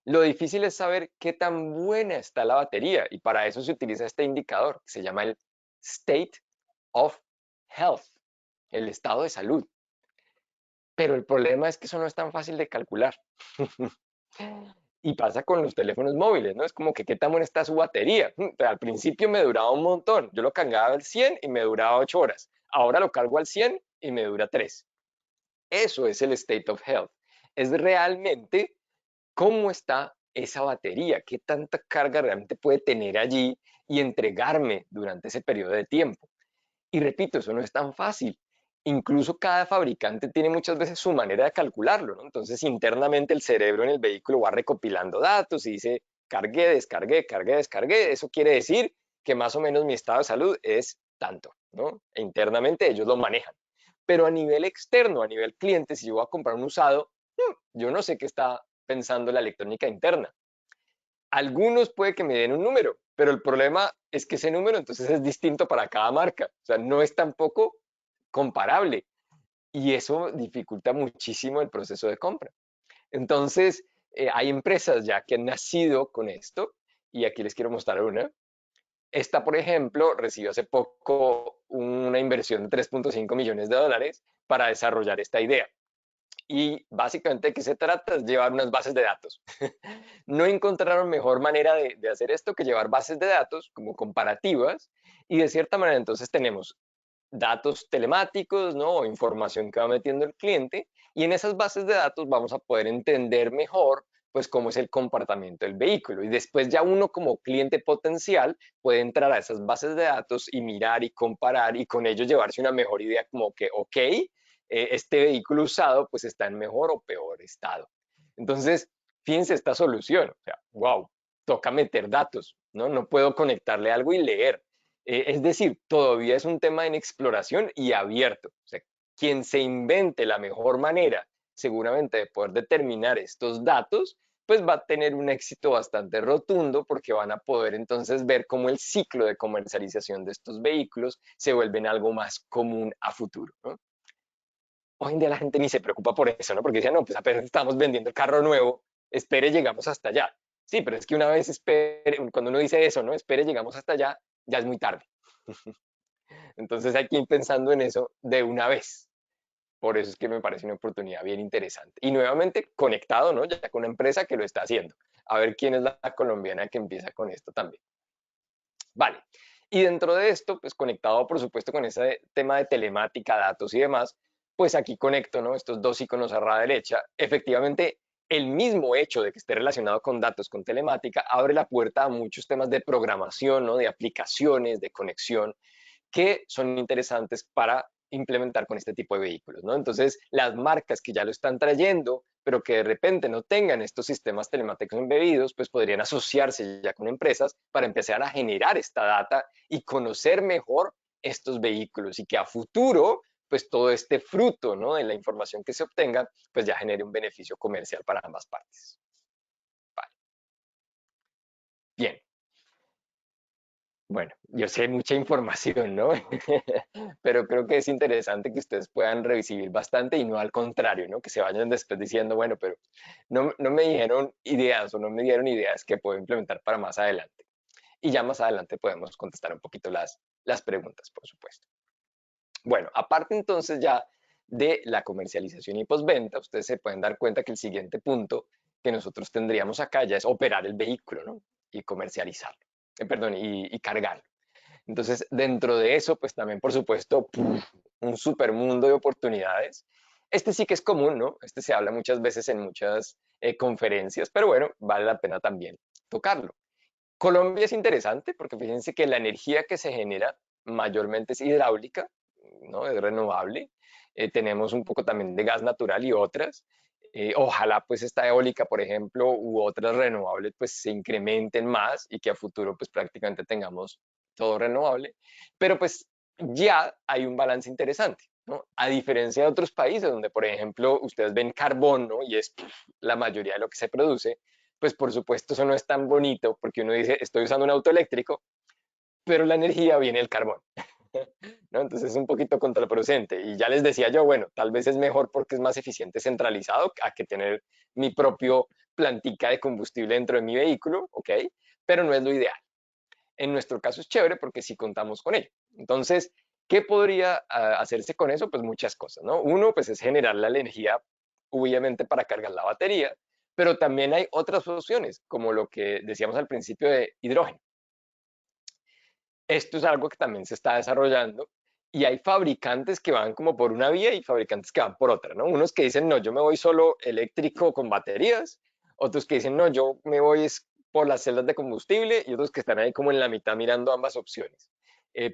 Lo difícil es saber qué tan buena está la batería y para eso se utiliza este indicador que se llama el State of Health, el estado de salud. Pero el problema es que eso no es tan fácil de calcular. Y pasa con los teléfonos móviles, ¿no? Es como que qué tan buena está su batería. Al principio me duraba un montón. Yo lo cargaba al 100 y me duraba 8 horas. Ahora lo cargo al 100 y me dura 3. Eso es el state of health. Es realmente cómo está esa batería, qué tanta carga realmente puede tener allí y entregarme durante ese periodo de tiempo. Y repito, eso no es tan fácil. Incluso cada fabricante tiene muchas veces su manera de calcularlo, ¿no? Entonces, internamente el cerebro en el vehículo va recopilando datos y dice, cargué, descargué, cargué, descargué. Eso quiere decir que más o menos mi estado de salud es tanto, ¿no? E internamente ellos lo manejan. Pero a nivel externo, a nivel cliente, si yo voy a comprar un usado, yo no sé qué está pensando la electrónica interna. Algunos puede que me den un número, pero el problema es que ese número entonces es distinto para cada marca, o sea, no es tampoco comparable y eso dificulta muchísimo el proceso de compra. Entonces, hay empresas ya que han nacido con esto y aquí les quiero mostrar una. Esta, por ejemplo, recibió hace poco una inversión de 3.5 millones de dólares para desarrollar esta idea. Y básicamente, ¿de qué se trata? Es llevar unas bases de datos. No encontraron mejor manera de hacer esto que llevar bases de datos como comparativas y de cierta manera entonces tenemos datos telemáticos, ¿no? O información que va metiendo el cliente y en esas bases de datos vamos a poder entender mejor pues cómo es el comportamiento del vehículo y después ya uno como cliente potencial puede entrar a esas bases de datos y mirar y comparar y con ello llevarse una mejor idea como que, ok, este vehículo usado pues está en mejor o peor estado. Entonces, fíjense esta solución, o sea, wow, toca meter datos, ¿no? No puedo conectarle algo y leer. Es decir, todavía es un tema en exploración y abierto. O sea, quien se invente la mejor manera, seguramente, de poder determinar estos datos, pues va a tener un éxito bastante rotundo porque van a poder entonces ver cómo el ciclo de comercialización de estos vehículos se vuelve en algo más común a futuro, ¿no? Hoy en día la gente ni se preocupa por eso, ¿no? Porque decía, no, pues apenas estamos vendiendo el carro nuevo, espere, llegamos hasta allá. Sí, pero es que una vez espere, cuando uno dice eso, ¿no? Espere, llegamos hasta allá, ya es muy tarde. Entonces hay que ir pensando en eso de una vez. Por eso es que me parece una oportunidad bien interesante. Y nuevamente conectado, ¿no? Ya con una empresa que lo está haciendo. A ver quién es la colombiana que empieza con esto también. Vale. Y dentro de esto, pues conectado por supuesto con ese tema de telemática, datos y demás, pues aquí conecto, ¿no? Estos dos iconos a la derecha. Efectivamente, el mismo hecho de que esté relacionado con datos, con telemática, abre la puerta a muchos temas de programación, ¿no? De aplicaciones, de conexión, que son interesantes para implementar con este tipo de vehículos, ¿no? Entonces, las marcas que ya lo están trayendo, pero que de repente no tengan estos sistemas telemáticos embebidos, pues podrían asociarse ya con empresas para empezar a generar esta data y conocer mejor estos vehículos y que a futuro, pues todo este fruto, ¿no? De la información que se obtenga, pues ya genere un beneficio comercial para ambas partes. Vale. Bien. Bueno, yo sé mucha información, ¿no? Pero creo que es interesante que ustedes puedan recibir bastante y no al contrario, ¿no? Que se vayan después diciendo, bueno, pero no me dijeron ideas o no me dieron ideas que puedo implementar para más adelante. Y ya más adelante podemos contestar un poquito las preguntas, por supuesto. Bueno, aparte entonces ya de la comercialización y postventa, ustedes se pueden dar cuenta que el siguiente punto que nosotros tendríamos acá ya es operar el vehículo, ¿no? Y comercializarlo, perdón, y cargarlo. Entonces, dentro de eso, pues también, por supuesto, un super mundo de oportunidades. Este sí que es común, ¿no? Este se habla muchas veces en muchas conferencias, pero bueno, vale la pena también tocarlo. Colombia es interesante porque fíjense que la energía que se genera mayormente es hidráulica, ¿no? Es renovable. Tenemos un poco también de gas natural y otras. Ojalá pues esta eólica, por ejemplo, u otras renovables pues se incrementen más y que a futuro pues prácticamente tengamos todo renovable. Pero pues ya hay un balance interesante, ¿no? A diferencia de otros países donde, por ejemplo, ustedes ven carbón, ¿no? Y es la mayoría de lo que se produce, pues por supuesto eso no es tan bonito porque uno dice, estoy usando un auto eléctrico, pero la energía viene del carbón, ¿no? Entonces es un poquito contraproducente. Y ya les decía yo, bueno, tal vez es mejor porque es más eficiente centralizado a que tener mi propio plantica de combustible dentro de mi vehículo, ¿ok? Pero no es lo ideal. En nuestro caso es chévere porque sí contamos con ello. Entonces, ¿qué podría hacerse con eso? Pues muchas cosas, ¿no? Uno, pues es generar la energía, obviamente, para cargar la batería, pero también hay otras opciones, como lo que decíamos al principio de hidrógeno. Esto es algo que también se está desarrollando y hay fabricantes que van como por una vía y fabricantes que van por otra, ¿no? Unos que dicen, no, yo me voy solo eléctrico con baterías, otros que dicen, no, yo me voy por las celdas de combustible y otros que están ahí como en la mitad mirando ambas opciones.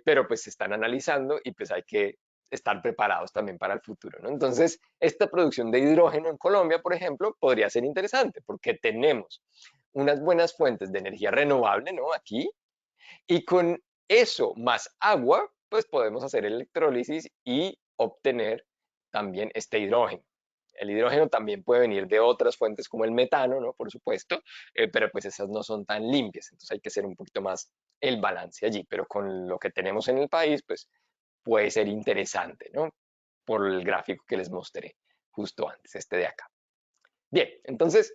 Pero pues se están analizando y pues hay que estar preparados también para el futuro, ¿no? Entonces, esta producción de hidrógeno en Colombia, por ejemplo, podría ser interesante porque tenemos unas buenas fuentes de energía renovable, ¿no? Aquí, y con eso más agua, pues podemos hacer electrólisis y obtener también este hidrógeno. El hidrógeno también puede venir de otras fuentes como el metano, ¿no? Por supuesto, pero pues esas no son tan limpias, entonces hay que hacer un poquito más el balance allí, pero con lo que tenemos en el país, pues puede ser interesante, ¿no? Por el gráfico que les mostré justo antes, este de acá. Bien, entonces,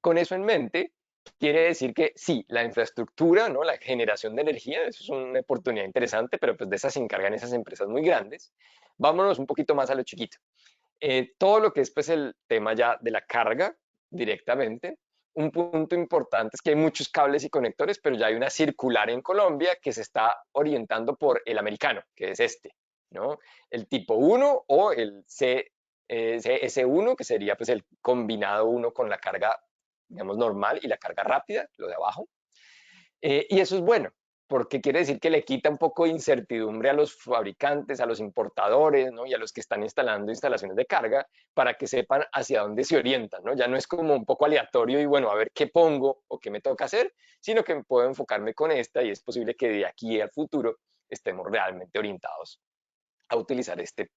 con eso en mente, quiere decir que sí, la infraestructura, ¿no? La generación de energía, eso es una oportunidad interesante, pero pues de esas se encargan esas empresas muy grandes. Vámonos un poquito más a lo chiquito. Todo lo que es pues el tema ya de la carga directamente. Un punto importante es que hay muchos cables y conectores, pero ya hay una circular en Colombia que se está orientando por el americano, que es este, ¿no? El tipo 1 o el CS1, que sería pues el combinado uno con la carga, digamos, normal y la carga rápida, lo de abajo. Y eso es bueno, porque quiere decir que le quita un poco de incertidumbre a los fabricantes, a los importadores, ¿no? Y a los que están instalando instalaciones de carga para que sepan hacia dónde se orientan, ¿no? Ya no es como un poco aleatorio y bueno, a ver qué pongo o qué me toca hacer, sino que puedo enfocarme con esta y es posible que de aquí al futuro estemos realmente orientados a utilizar este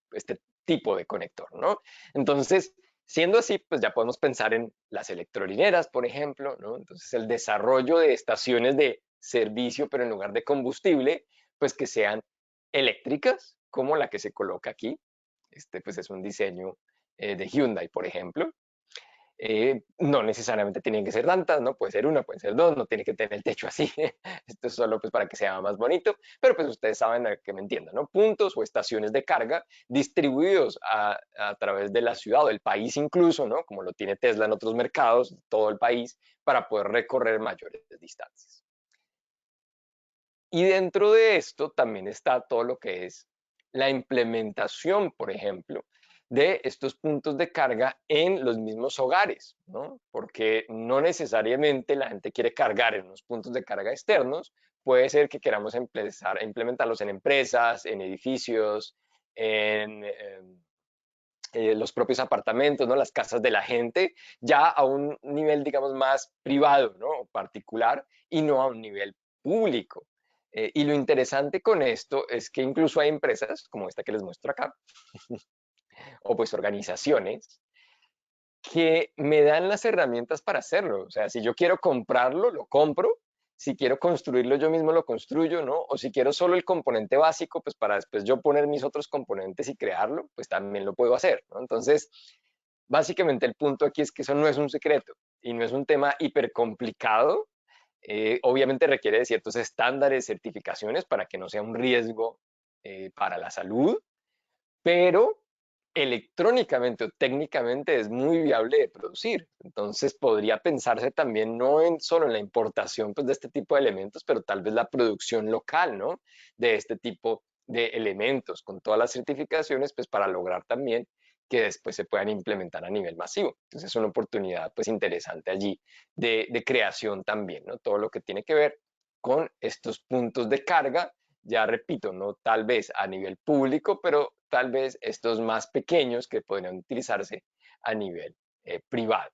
tipo de conector, ¿no? Entonces, siendo así, pues ya podemos pensar en las electrolineras, por ejemplo, ¿no? Entonces, el desarrollo de estaciones de servicio, pero en lugar de combustible, pues que sean eléctricas, como la que se coloca aquí. Este, pues es un diseño de Hyundai, por ejemplo. No necesariamente tienen que ser tantas, ¿no? Puede ser una, puede ser dos, no tiene que tener el techo así. Esto es solo pues para que sea más bonito, pero pues ustedes saben a que me entiendan, ¿no? Puntos o estaciones de carga distribuidos a través de la ciudad o del país incluso, ¿no? Como lo tiene Tesla en otros mercados, todo el país, para poder recorrer mayores distancias. Y dentro de esto también está todo lo que es la implementación, por ejemplo, de estos puntos de carga en los mismos hogares, ¿no? Porque no necesariamente la gente quiere cargar en unos puntos de carga externos, puede ser que queramos empezar a implementarlos en empresas, en edificios, en los propios apartamentos, ¿no? Las casas de la gente, ya a un nivel, digamos, más privado, ¿no? Particular, y no a un nivel público. Y lo interesante con esto es que incluso hay empresas, como esta que les muestro acá, o pues organizaciones, que me dan las herramientas para hacerlo. O sea, si yo quiero comprarlo, lo compro. Si quiero construirlo yo mismo, lo construyo, ¿no? O si quiero solo el componente básico, pues para después yo poner mis otros componentes y crearlo, pues también lo puedo hacer, ¿no? Entonces, básicamente el punto aquí es que eso no es un secreto y no es un tema hiper complicado. Obviamente requiere de ciertos estándares, certificaciones para que no sea un riesgo para la salud, pero electrónicamente o técnicamente es muy viable de producir. Entonces podría pensarse también no en solo en la importación pues, de este tipo de elementos, pero tal vez la producción local, ¿no? De este tipo de elementos con todas las certificaciones, pues para lograr también que después se puedan implementar a nivel masivo. Entonces es una oportunidad pues interesante allí de creación también, ¿no? Todo lo que tiene que ver con estos puntos de carga, ya repito, no tal vez a nivel público, pero tal vez estos más pequeños que podrían utilizarse a nivel privado.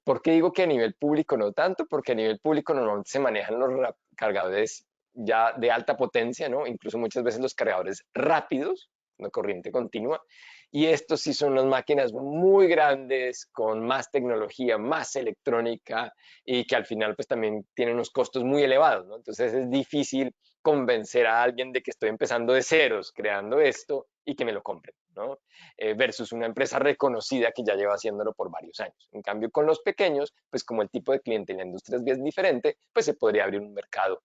¿Por qué digo que a nivel público no tanto? Porque a nivel público normalmente se manejan los cargadores ya de alta potencia, ¿no? Incluso muchas veces los cargadores rápidos, de corriente continua, y estos sí son unas máquinas muy grandes, con más tecnología, más electrónica, y que al final pues también tienen unos costos muy elevados, ¿no? Entonces es difícil convencer a alguien de que estoy empezando de ceros creando esto y que me lo compren, ¿no? Versus una empresa reconocida que ya lleva haciéndolo por varios años. En cambio, con los pequeños, pues como el tipo de cliente en la industria es bien diferente, pues se podría abrir un mercado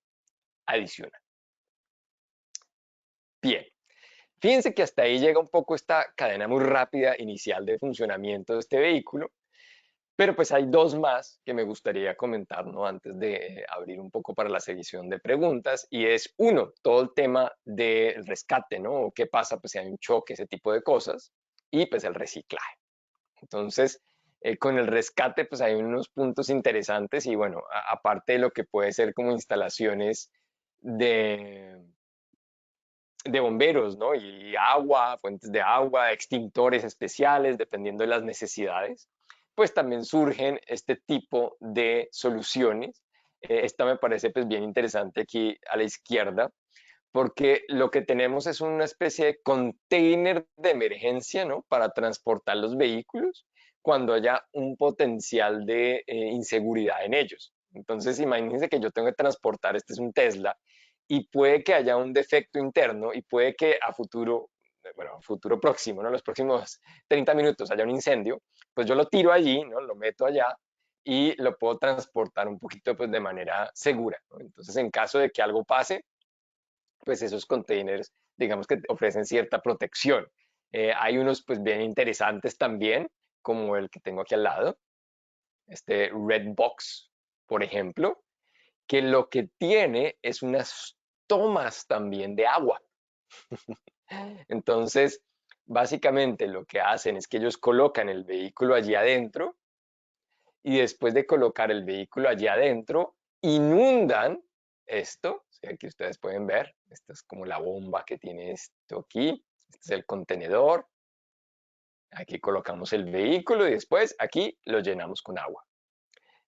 adicional. Bien, fíjense que hasta ahí llega un poco esta cadena muy rápida inicial de funcionamiento de este vehículo, pero pues hay dos más que me gustaría comentar, ¿no? Antes de abrir un poco para la sesión de preguntas, y es uno, todo el tema del rescate, ¿no? O qué pasa pues si hay un choque, ese tipo de cosas, y pues el reciclaje. Entonces, con el rescate, pues hay unos puntos interesantes y bueno, aparte de lo que puede ser como instalaciones de, de bomberos, ¿no? Y agua, fuentes de agua, extintores especiales, dependiendo de las necesidades, pues también surgen este tipo de soluciones. Esta me parece pues bien interesante aquí a la izquierda, porque lo que tenemos es una especie de container de emergencia, ¿no? Para transportar los vehículos cuando haya un potencial de inseguridad en ellos. Entonces, imagínense que yo tengo que transportar, este es un Tesla, y puede que haya un defecto interno y puede que a futuro, bueno, a futuro próximo, ¿no? Los próximos 30 minutos haya un incendio, pues yo lo tiro allí, ¿no? Lo meto allá y lo puedo transportar un poquito pues, de manera segura, ¿no? Entonces, en caso de que algo pase, pues esos containers, digamos que ofrecen cierta protección. Hay unos pues bien interesantes también, como el que tengo aquí al lado, este Red Box, por ejemplo, que lo que tiene es unas tomas también de agua. Entonces, básicamente lo que hacen es que ellos colocan el vehículo allí adentro y después de colocar el vehículo allí adentro, inundan esto. ¿Sí? Aquí ustedes pueden ver, esta es como la bomba que tiene esto aquí, este es el contenedor, aquí colocamos el vehículo y después aquí lo llenamos con agua.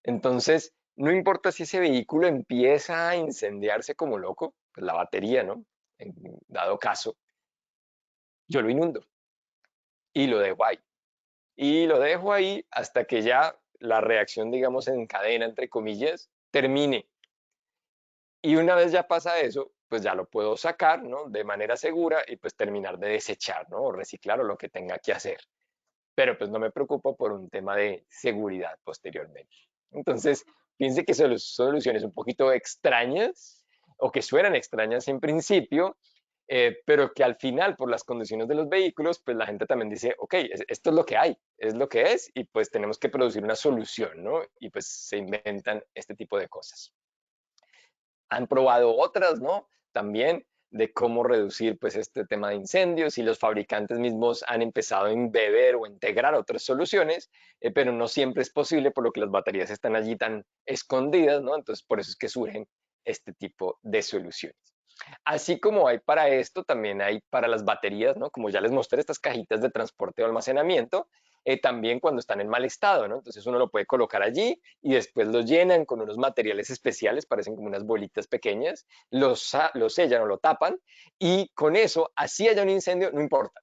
Entonces, no importa si ese vehículo empieza a incendiarse como loco, pues la batería, ¿no? En dado caso, yo lo inundo y lo dejo ahí. Y lo dejo ahí hasta que ya la reacción, digamos, en cadena, entre comillas, termine. Y una vez ya pasa eso, pues ya lo puedo sacar, ¿no? De manera segura y pues terminar de desechar, ¿no? O reciclar o lo que tenga que hacer. Pero pues no me preocupo por un tema de seguridad posteriormente. Entonces, piense que son soluciones un poquito extrañas o que suenan extrañas en principio, pero que al final, por las condiciones de los vehículos, pues la gente también dice, ok, esto es lo que hay, es lo que es, y pues tenemos que producir una solución, ¿no? Y pues se inventan este tipo de cosas. Han probado otras, ¿no? También de cómo reducir pues este tema de incendios y los fabricantes mismos han empezado a embeber o integrar otras soluciones, pero no siempre es posible por lo que las baterías están allí tan escondidas, ¿no? Entonces por eso es que surgen este tipo de soluciones. Así como hay para esto, también hay para las baterías, ¿no? Como ya les mostré, estas cajitas de transporte o almacenamiento, también cuando están en mal estado, ¿no? Entonces uno lo puede colocar allí y después lo llenan con unos materiales especiales, parecen como unas bolitas pequeñas, lo sellan o lo tapan y con eso, así haya un incendio, no importa.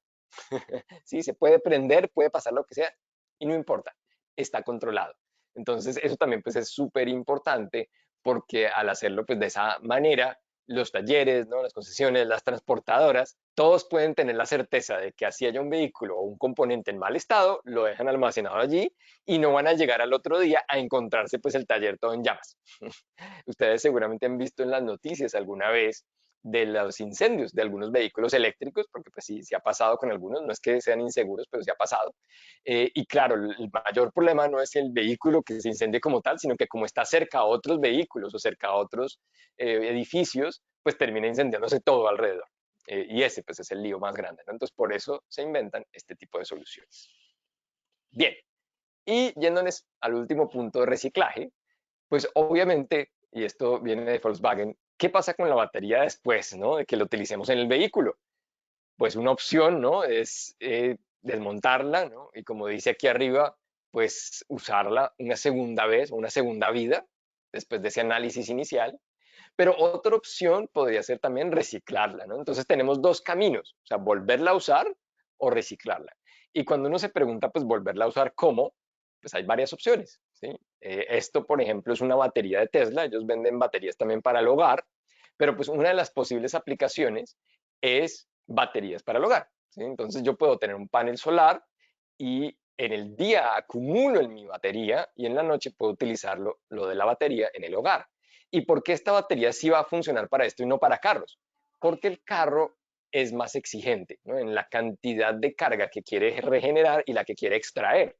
Sí, se puede prender, puede pasar lo que sea y no importa, está controlado. Entonces eso también pues es súper importante porque al hacerlo pues de esa manera, los talleres, ¿no? Las concesiones, las transportadoras, todos pueden tener la certeza de que así haya un vehículo o un componente en mal estado, lo dejan almacenado allí y no van a llegar al otro día a encontrarse pues el taller todo en llamas. Ustedes seguramente han visto en las noticias alguna vez de los incendios de algunos vehículos eléctricos, porque pues sí, sí ha pasado con algunos, no es que sean inseguros, pero sí ha pasado. Y claro, el mayor problema no es el vehículo que se incendie como tal, sino que como está cerca a otros vehículos o cerca a otros edificios, pues termina incendiándose todo alrededor. Y ese pues es el lío más grande, ¿no? Entonces por eso se inventan este tipo de soluciones. Bien, y yéndonos al último punto de reciclaje, pues obviamente, y esto viene de Volkswagen, ¿qué pasa con la batería después, ¿no? De que lo utilicemos en el vehículo? Pues una opción, ¿no? Es desmontarla, ¿no? Y como dice aquí arriba, pues usarla una segunda vez, una segunda vida, después de ese análisis inicial. Pero otra opción podría ser también reciclarla, ¿no? Entonces tenemos dos caminos, o sea, volverla a usar o reciclarla. Y cuando uno se pregunta, pues volverla a usar, ¿cómo? Pues hay varias opciones, ¿sí? Esto, por ejemplo, es una batería de Tesla, ellos venden baterías también para el hogar, pero pues una de las posibles aplicaciones es baterías para el hogar, ¿sí? Entonces yo puedo tener un panel solar y en el día acumulo en mi batería y en la noche puedo utilizarlo, lo de la batería en el hogar. ¿Y por qué esta batería sí va a funcionar para esto y no para carros? Porque el carro es más exigente, ¿no? En la cantidad de carga que quiere regenerar y la que quiere extraer.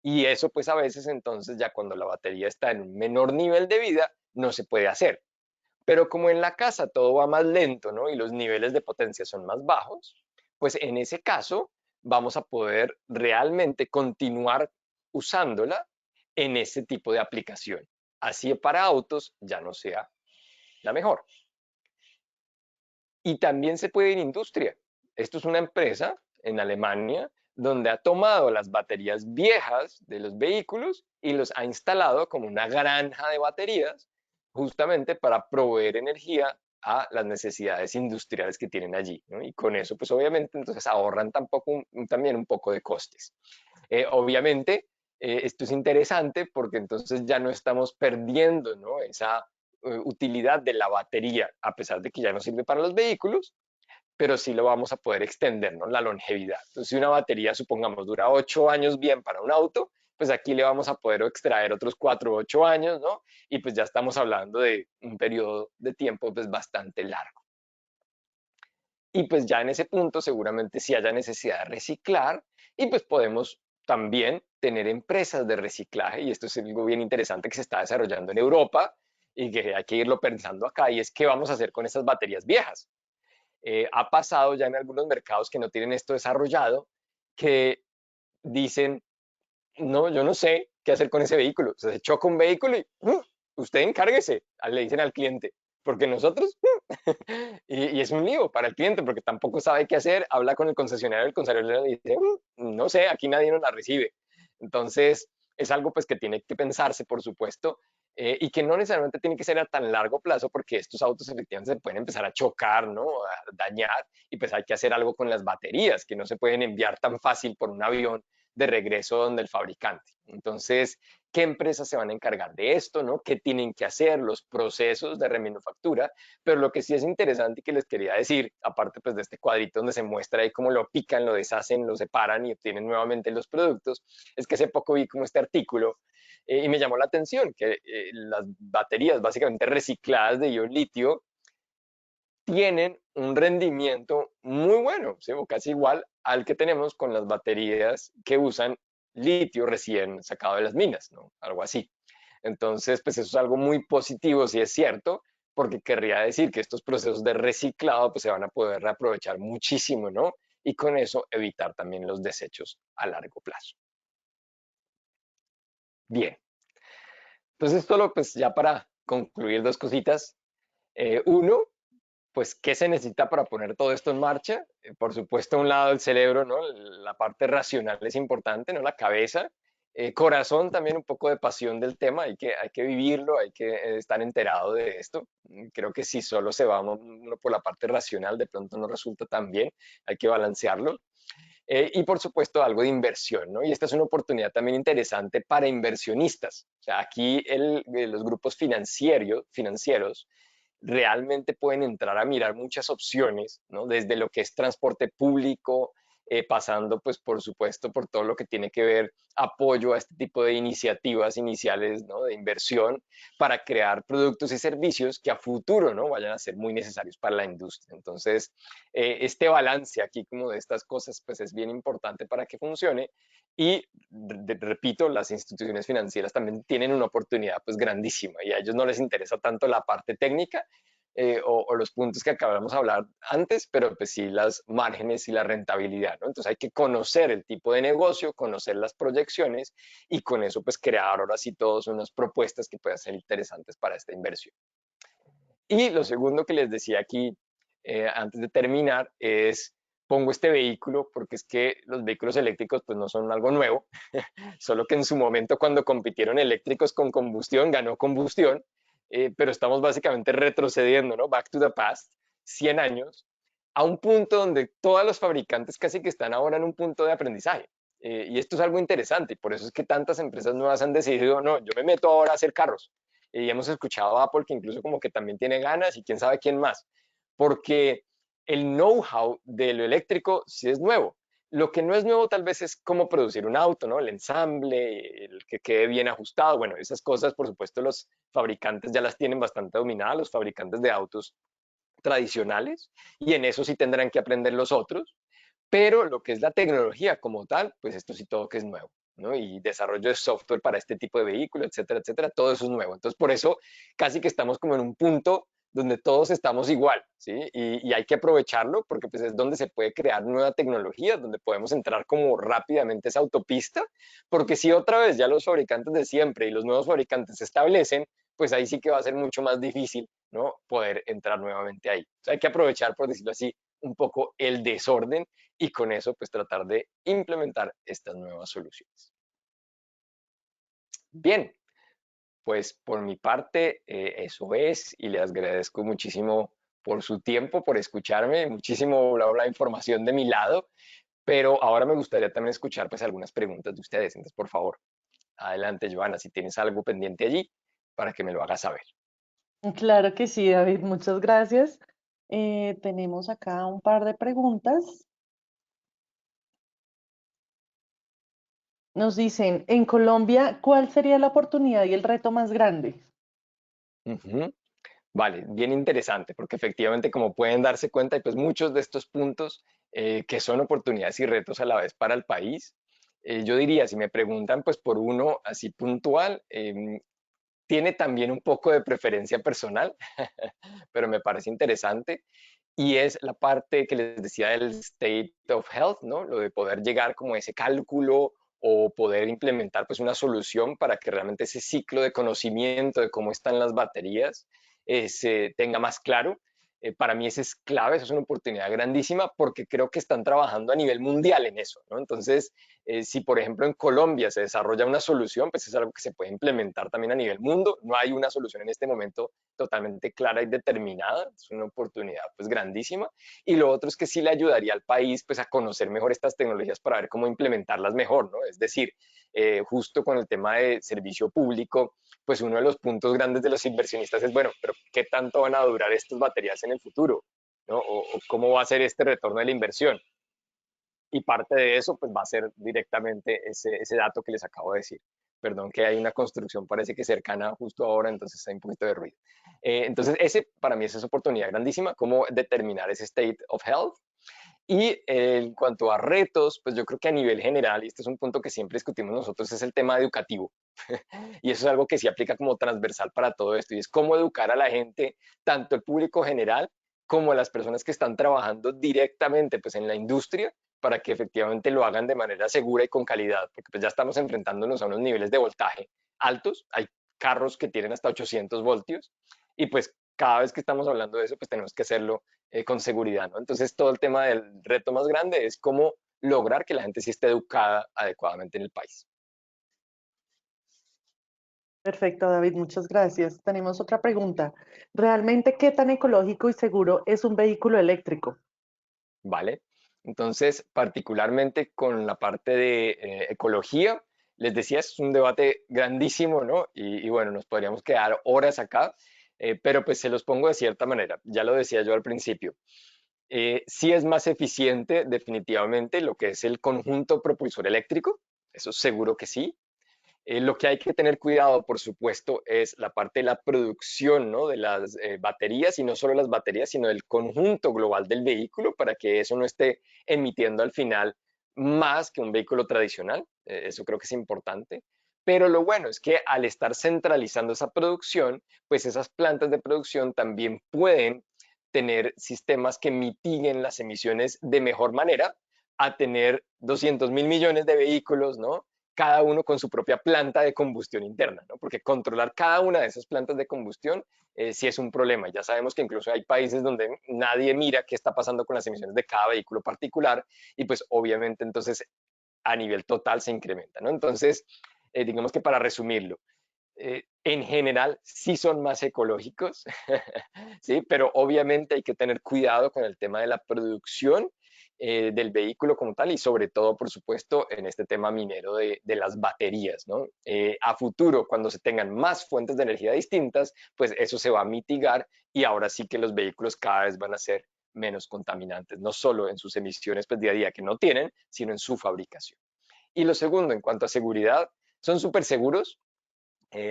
Y eso pues a veces entonces ya cuando la batería está en un menor nivel de vida no se puede hacer. Pero como en la casa todo va más lento, ¿no? Y los niveles de potencia son más bajos, pues en ese caso vamos a poder realmente continuar usándola en ese tipo de aplicación. Así para autos ya no sea la mejor. Y también se puede en industria. Esto es una empresa en Alemania donde ha tomado las baterías viejas de los vehículos y los ha instalado como una granja de baterías justamente para proveer energía a las necesidades industriales que tienen allí, ¿no? Y con eso, pues obviamente, entonces ahorran tampoco, también un poco de costes. Obviamente, esto es interesante porque entonces ya no estamos perdiendo, ¿no? Esa utilidad de la batería, a pesar de que ya no sirve para los vehículos, pero sí lo vamos a poder extender, ¿no? La longevidad. Entonces, si una batería, supongamos, dura 8 años bien para un auto, pues aquí le vamos a poder extraer otros 4 o 8 años, ¿no? Y pues ya estamos hablando de un periodo de tiempo pues bastante largo. Y pues ya en ese punto seguramente sí haya necesidad de reciclar y pues podemos también tener empresas de reciclaje y esto es algo bien interesante que se está desarrollando en Europa y que hay que irlo pensando acá y es qué vamos a hacer con esas baterías viejas. Ha pasado ya en algunos mercados que no tienen esto desarrollado, que dicen, no, yo no sé qué hacer con ese vehículo. O sea, se choca un vehículo y usted encárguese, le dicen al cliente, porque nosotros, y es un lío para el cliente, porque tampoco sabe qué hacer, habla con el concesionario le dice, no sé, aquí nadie nos la recibe. Entonces, es algo pues que tiene que pensarse, por supuesto, y que no necesariamente tiene que ser a tan largo plazo, porque estos autos efectivamente se pueden empezar a chocar, ¿no? A dañar, y pues hay que hacer algo con las baterías, que no se pueden enviar tan fácil por un avión de regreso donde el fabricante. Entonces, ¿qué empresas se van a encargar de esto? ¿No? ¿Qué tienen que hacer? Los procesos de remanufactura. Pero lo que sí es interesante y que les quería decir, aparte pues de este cuadrito donde se muestra ahí cómo lo pican, lo deshacen, lo separan y obtienen nuevamente los productos, es que hace poco vi como este artículo y me llamó la atención que las baterías básicamente recicladas de ion litio tienen un rendimiento muy bueno, ¿sí? O casi igual al que tenemos con las baterías que usan litio recién sacado de las minas, ¿no? Algo así. Entonces, pues eso es algo muy positivo, si es cierto, porque querría decir que estos procesos de reciclado pues se van a poder reaprovechar muchísimo, ¿no? Y con eso evitar también los desechos a largo plazo. Bien, entonces solo pues ya para concluir dos cositas. Uno, pues, ¿qué se necesita para poner todo esto en marcha? Por supuesto, a un lado el cerebro, ¿no? La parte racional es importante, ¿no? La cabeza, corazón también un poco de pasión del tema, hay que vivirlo, hay que estar enterado de esto. Creo que si solo se va uno por la parte racional, de pronto no resulta tan bien, hay que balancearlo. Y por supuesto algo de inversión, ¿no? Y esta es una oportunidad también interesante para inversionistas. O sea, aquí los grupos financieros realmente pueden entrar a mirar muchas opciones, ¿no? Desde lo que es transporte público, pasando, pues, por supuesto, por todo lo que tiene que ver apoyo a este tipo de iniciativas iniciales, ¿no? De inversión para crear productos y servicios que a futuro, ¿no? Vayan a ser muy necesarios para la industria. Entonces, este balance aquí como de estas cosas, pues, es bien importante para que funcione y repito, las instituciones financieras también tienen una oportunidad pues grandísima y a ellos no les interesa tanto la parte técnica o los puntos que acabamos de hablar antes, pero pues sí las márgenes y la rentabilidad, ¿no? Entonces hay que conocer el tipo de negocio, conocer las proyecciones y con eso pues crear ahora sí todas unas propuestas que puedan ser interesantes para esta inversión. Y lo segundo que les decía aquí, antes de terminar, es pongo este vehículo porque es que los vehículos eléctricos pues no son algo nuevo, solo que en su momento cuando compitieron eléctricos con combustión, ganó combustión, pero estamos básicamente retrocediendo, ¿no? Back to the past, 100 años, a un punto donde todos los fabricantes casi que están ahora en un punto de aprendizaje. Y esto es algo interesante, y por eso es que tantas empresas nuevas han decidido, no, yo me meto ahora a hacer carros. Y hemos escuchado a Apple que incluso como que también tiene ganas y quién sabe quién más, porque el know-how de lo eléctrico sí es nuevo. Lo que no es nuevo tal vez es cómo producir un auto, ¿no? El ensamble, el que quede bien ajustado. Bueno, esas cosas, por supuesto, los fabricantes ya las tienen bastante dominadas, los fabricantes de autos tradicionales, y en eso sí tendrán que aprender los otros, pero lo que es la tecnología como tal, pues esto sí todo que es nuevo, ¿no? Y desarrollo de software para este tipo de vehículos, etcétera, todo eso es nuevo. Entonces, por eso casi que estamos como en un punto donde todos estamos igual, ¿sí? Y hay que aprovecharlo porque pues es donde se puede crear nueva tecnología, donde podemos entrar como rápidamente a esa autopista, porque si otra vez ya los fabricantes de siempre y los nuevos fabricantes se establecen, pues ahí sí que va a ser mucho más difícil, ¿no? Poder entrar nuevamente ahí. O sea, hay que aprovechar, por decirlo así, un poco el desorden y con eso pues tratar de implementar estas nuevas soluciones. Bien, pues por mi parte eso es y les agradezco muchísimo por su tiempo, por escucharme, muchísimo la información de mi lado, pero ahora me gustaría también escuchar pues algunas preguntas de ustedes. Entonces, por favor, adelante, Joana, si tienes algo pendiente allí, para que me lo hagas saber. Claro que sí, David, muchas gracias. Tenemos acá un par de preguntas. Nos dicen, en Colombia, ¿cuál sería la oportunidad y el reto más grande? Ujú. Vale, bien interesante, porque efectivamente, como pueden darse cuenta, hay pues muchos de estos puntos que son oportunidades y retos a la vez para el país. Yo diría, si me preguntan pues por uno así puntual, tiene también un poco de preferencia personal, pero me parece interesante, y es la parte que les decía del state of health, ¿no? Lo de poder llegar como a ese cálculo o poder implementar pues una solución para que realmente ese ciclo de conocimiento de cómo están las baterías se tenga más claro. Para mí ese es clave, eso es una oportunidad grandísima porque creo que están trabajando a nivel mundial en eso, ¿no? Entonces, si por ejemplo en Colombia se desarrolla una solución, pues es algo que se puede implementar también a nivel mundo. No hay una solución en este momento totalmente clara y determinada, es una oportunidad pues grandísima. Y lo otro es que sí le ayudaría al país pues a conocer mejor estas tecnologías para ver cómo implementarlas mejor, ¿no? Es decir, justo con el tema de servicio público, pues uno de los puntos grandes de los inversionistas es, bueno, pero ¿qué tanto van a durar estas baterías en el futuro? ¿No? O cómo va a ser este retorno de la inversión. Y parte de eso pues va a ser directamente ese dato que les acabo de decir. Perdón que hay una construcción parece que cercana justo ahora, entonces hay un poquito de ruido. Entonces ese para mí es esa oportunidad grandísima, cómo determinar ese state of health. Y en cuanto a retos, pues yo creo que a nivel general, y este es un punto que siempre discutimos nosotros, es el tema educativo. Y eso es algo que sí aplica como transversal para todo esto, y es cómo educar a la gente, tanto el público general como las personas que están trabajando directamente pues, en la industria, para que efectivamente lo hagan de manera segura y con calidad, porque pues ya estamos enfrentándonos a unos niveles de voltaje altos, hay carros que tienen hasta 800 voltios, y pues cada vez que estamos hablando de eso, pues tenemos que hacerlo con seguridad, ¿no? Entonces todo el tema del reto más grande es cómo lograr que la gente sí esté educada adecuadamente en el país. Perfecto, David, muchas gracias. Tenemos otra pregunta. ¿Realmente qué tan ecológico y seguro es un vehículo eléctrico? ¿Vale? Entonces, particularmente con la parte de ecología, les decía, es un debate grandísimo, ¿no? Y bueno, nos podríamos quedar horas acá, pero pues se los pongo de cierta manera. Ya lo decía yo al principio. Sí es más eficiente definitivamente lo que es el conjunto propulsor eléctrico, eso seguro que sí. Lo que hay que tener cuidado, por supuesto, es la parte de la producción, ¿no? De las baterías, y no solo las baterías, sino el conjunto global del vehículo para que eso no esté emitiendo al final más que un vehículo tradicional. Eso creo que es importante. Pero lo bueno es que al estar centralizando esa producción, pues esas plantas de producción también pueden tener sistemas que mitiguen las emisiones de mejor manera a tener 200.000 millones de vehículos, ¿no? Cada uno con su propia planta de combustión interna, ¿no? Porque controlar cada una de esas plantas de combustión sí es un problema. Ya sabemos que incluso hay países donde nadie mira qué está pasando con las emisiones de cada vehículo particular, y pues obviamente entonces a nivel total se incrementa, ¿no? Entonces, digamos que para resumirlo, en general sí son más ecológicos, ¿sí? Pero obviamente hay que tener cuidado con el tema de la producción del vehículo como tal, y sobre todo, por supuesto, en este tema minero de las baterías, ¿no? A futuro, cuando se tengan más fuentes de energía distintas, pues eso se va a mitigar, y ahora sí que los vehículos cada vez van a ser menos contaminantes, no solo en sus emisiones pues, día a día que no tienen, sino en su fabricación. Y lo segundo, en cuanto a seguridad, son súper seguros.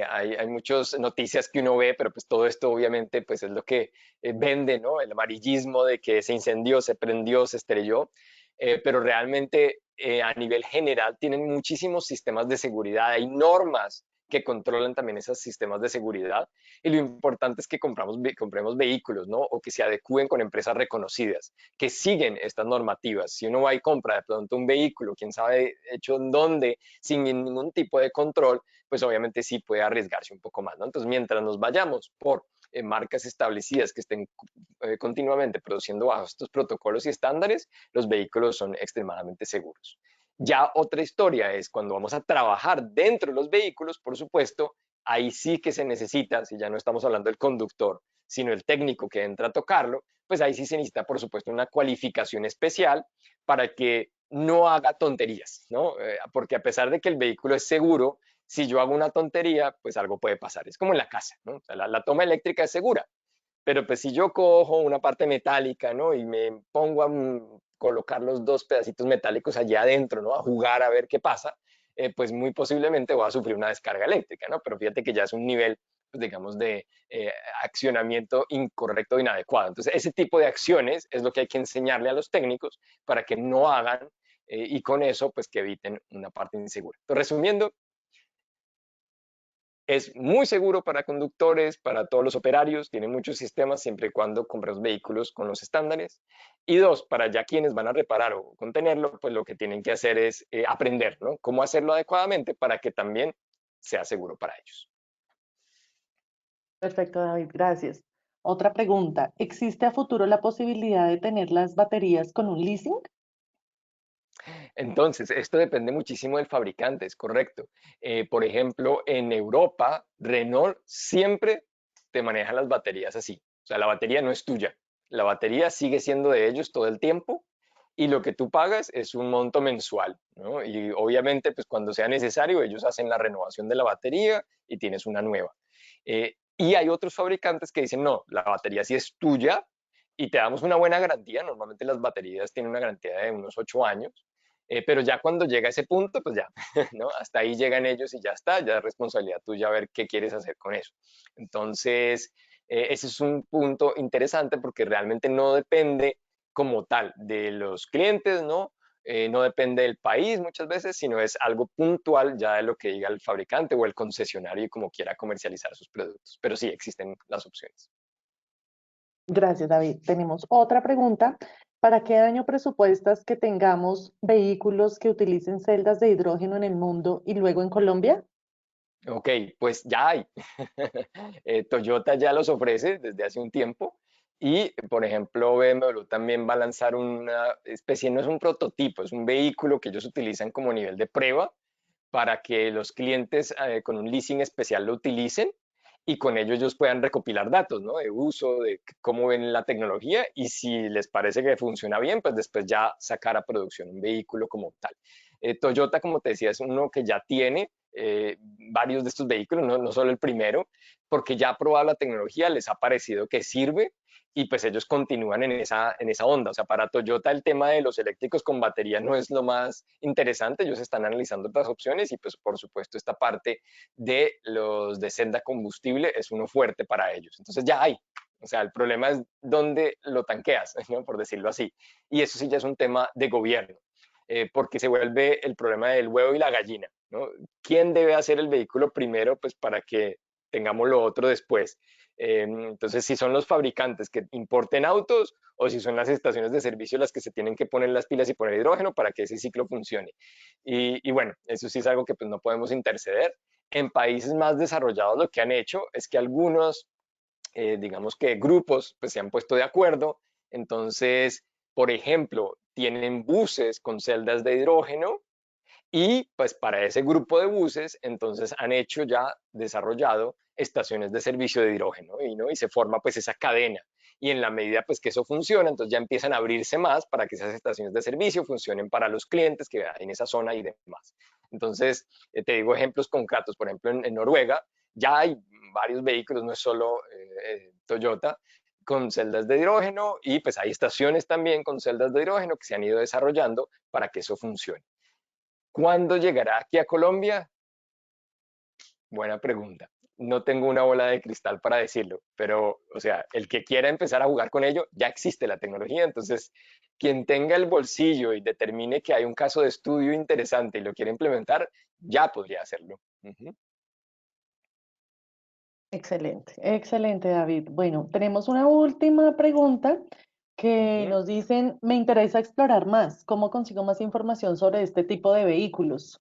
Hay muchas noticias que uno ve, pero pues todo esto obviamente pues es lo que vende, ¿no? El amarillismo de que se incendió, se prendió, se estrelló, pero realmente a nivel general tienen muchísimos sistemas de seguridad, hay normas que controlan también esos sistemas de seguridad, y lo importante es que compremos vehículos, ¿no? O que se adecúen con empresas reconocidas, que siguen estas normativas. Si uno va y compra de pronto un vehículo, quién sabe hecho en dónde, sin ningún tipo de control, pues obviamente sí puede arriesgarse un poco más, ¿no? Entonces, mientras nos vayamos por marcas establecidas que estén continuamente produciendo bajo estos protocolos y estándares, los vehículos son extremadamente seguros. Ya otra historia es cuando vamos a trabajar dentro de los vehículos, por supuesto, ahí sí que se necesita, si ya no estamos hablando del conductor, sino el técnico que entra a tocarlo, pues ahí sí se necesita, por supuesto, una cualificación especial para que no haga tonterías, ¿no? Porque a pesar de que el vehículo es seguro, si yo hago una tontería, pues algo puede pasar. Es como en la casa, ¿no? O sea, la toma eléctrica es segura, pero pues si yo cojo una parte metálica, ¿no? Y me pongo a colocar los dos pedacitos metálicos allá adentro, ¿no? A jugar a ver qué pasa, pues muy posiblemente voy a sufrir una descarga eléctrica, ¿no? Pero fíjate que ya es un nivel, pues, digamos, de accionamiento incorrecto o inadecuado. Entonces, ese tipo de acciones es lo que hay que enseñarle a los técnicos para que no hagan y con eso, pues, que eviten una parte insegura. Entonces, resumiendo, es muy seguro para conductores, para todos los operarios, tiene muchos sistemas siempre y cuando compremos vehículos con los estándares. Y dos, para ya quienes van a reparar o contenerlo, pues lo que tienen que hacer es aprender, ¿no? Cómo hacerlo adecuadamente para que también sea seguro para ellos. Perfecto, David, gracias. Otra pregunta, ¿existe a futuro la posibilidad de tener las baterías con un leasing? Entonces, esto depende muchísimo del fabricante, es correcto. Por ejemplo, en Europa, Renault siempre te maneja las baterías así. O sea, la batería no es tuya. La batería sigue siendo de ellos todo el tiempo y lo que tú pagas es un monto mensual, ¿no? Y obviamente, pues cuando sea necesario, ellos hacen la renovación de la batería y tienes una nueva. Y hay otros fabricantes que dicen, no, la batería sí es tuya y te damos una buena garantía. Normalmente las baterías tienen una garantía de unos 8 años, pero ya cuando llega a ese punto, pues ya, ¿no? Hasta ahí llegan ellos y ya está, ya es responsabilidad tuya ver qué quieres hacer con eso. Entonces, ese es un punto interesante porque realmente no depende como tal de los clientes, ¿no? No depende del país muchas veces, sino es algo puntual ya de lo que diga el fabricante o el concesionario y como quiera comercializar sus productos. Pero sí, existen las opciones. Gracias, David. Tenemos otra pregunta. ¿Para qué año presupuestas que tengamos vehículos que utilicen celdas de hidrógeno en el mundo y luego en Colombia? Ok, pues ya hay. Toyota ya los ofrece desde hace un tiempo y, por ejemplo, BMW también va a lanzar una especie, no es un prototipo, es un vehículo que ellos utilizan como nivel de prueba para que los clientes con un leasing especial lo utilicen y con ello ellos puedan recopilar datos, ¿no? De uso, de cómo ven la tecnología y si les parece que funciona bien, pues después ya sacar a producción un vehículo como tal. Toyota, como te decía, es uno que ya tiene varios de estos vehículos, no solo el primero, porque ya ha probado la tecnología, les ha parecido que sirve y pues ellos continúan en esa onda. O sea, para Toyota el tema de los eléctricos con batería no es lo más interesante, ellos están analizando otras opciones y pues por supuesto esta parte de los de senda combustible es uno fuerte para ellos. Entonces ya hay. O sea, el problema es dónde lo tanqueas, ¿no? Por decirlo así. Y eso sí ya es un tema de gobierno, porque se vuelve el problema del huevo y la gallina, ¿no? ¿Quién debe hacer el vehículo primero pues para que tengamos lo otro después? Entonces, si son los fabricantes que importen autos o si son las estaciones de servicio las que se tienen que poner las pilas y poner hidrógeno para que ese ciclo funcione. Y bueno, eso sí es algo que pues no podemos interceder. En países más desarrollados lo que han hecho es que algunos, digamos que grupos, pues se han puesto de acuerdo. Entonces, por ejemplo, tienen buses con celdas de hidrógeno y pues para ese grupo de buses, entonces han hecho ya, desarrollado estaciones de servicio de hidrógeno y, ¿no? Y se forma pues esa cadena. Y en la medida pues que eso funciona, entonces ya empiezan a abrirse más para que esas estaciones de servicio funcionen para los clientes que hay en esa zona y demás. Entonces, te digo ejemplos concretos. Por ejemplo, en Noruega ya hay varios vehículos, no es solo Toyota, con celdas de hidrógeno y pues hay estaciones también con celdas de hidrógeno que se han ido desarrollando para que eso funcione. ¿Cuándo llegará aquí a Colombia? Buena pregunta. No tengo una bola de cristal para decirlo, pero, o sea, el que quiera empezar a jugar con ello, ya existe la tecnología. Entonces, quien tenga el bolsillo y determine que hay un caso de estudio interesante y lo quiere implementar, ya podría hacerlo. Ujú, Excelente, excelente, David. Bueno, tenemos una última pregunta que ujú. nos dicen, me interesa explorar más, ¿cómo consigo más información sobre este tipo de vehículos?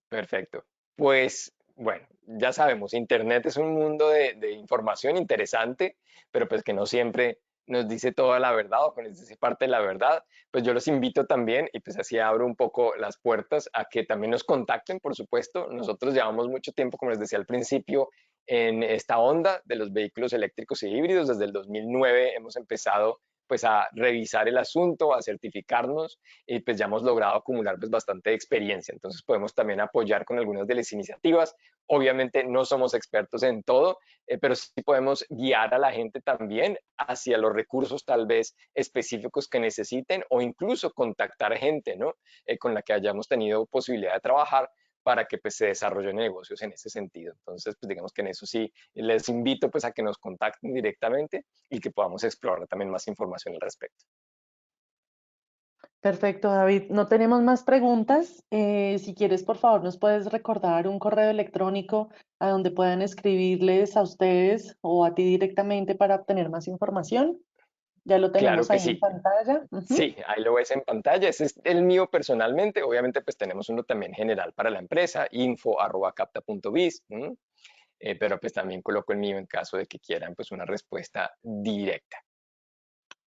Perfecto. Pues bueno, ya sabemos, Internet es un mundo de información interesante, pero pues que no siempre nos dice toda la verdad o que nos dice parte de la verdad, pues yo los invito también y pues así abro un poco las puertas a que también nos contacten, por supuesto. Nosotros llevamos mucho tiempo, como les decía al principio, en esta onda de los vehículos eléctricos y híbridos. Desde el 2009 hemos empezado pues a revisar el asunto, a certificarnos y pues ya hemos logrado acumular pues bastante experiencia. Entonces podemos también apoyar con algunas de las iniciativas. Obviamente no somos expertos en todo, pero sí podemos guiar a la gente también hacia los recursos tal vez específicos que necesiten o incluso contactar gente, ¿no? Con la que hayamos tenido posibilidad de trabajar para que pues, se desarrollen negocios en ese sentido. Entonces, pues digamos que en eso sí les invito pues a que nos contacten directamente y que podamos explorar también más información al respecto. Perfecto, David. No tenemos más preguntas. Si quieres, por favor, nos puedes recordar un correo electrónico a donde puedan escribirles a ustedes o a ti directamente para obtener más información. Ya lo Claro tenemos que ahí en sí. pantalla. Ujú. Sí, ahí lo ves en pantalla. Ese es el mío personalmente. Obviamente, pues tenemos uno también general para la empresa, info@capta.biz. Pero pues también coloco el mío en caso de que quieran pues una respuesta directa.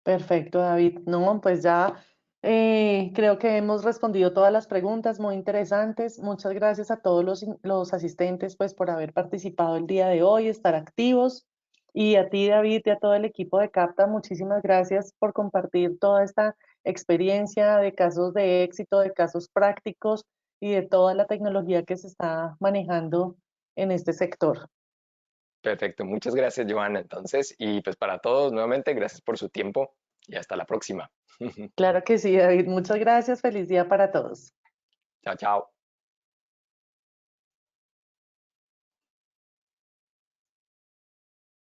Perfecto, David. No, pues ya creo que hemos respondido todas las preguntas muy interesantes. Muchas gracias a todos los asistentes pues por haber participado el día de hoy, estar activos. Y a ti, David, y a todo el equipo de Capta, muchísimas gracias por compartir toda esta experiencia de casos de éxito, de casos prácticos y de toda la tecnología que se está manejando en este sector. Perfecto, muchas gracias, Joana. Entonces, y pues para todos, nuevamente, gracias por su tiempo y hasta la próxima. Claro que sí, David. Muchas gracias. Feliz día para todos. Chao, chao.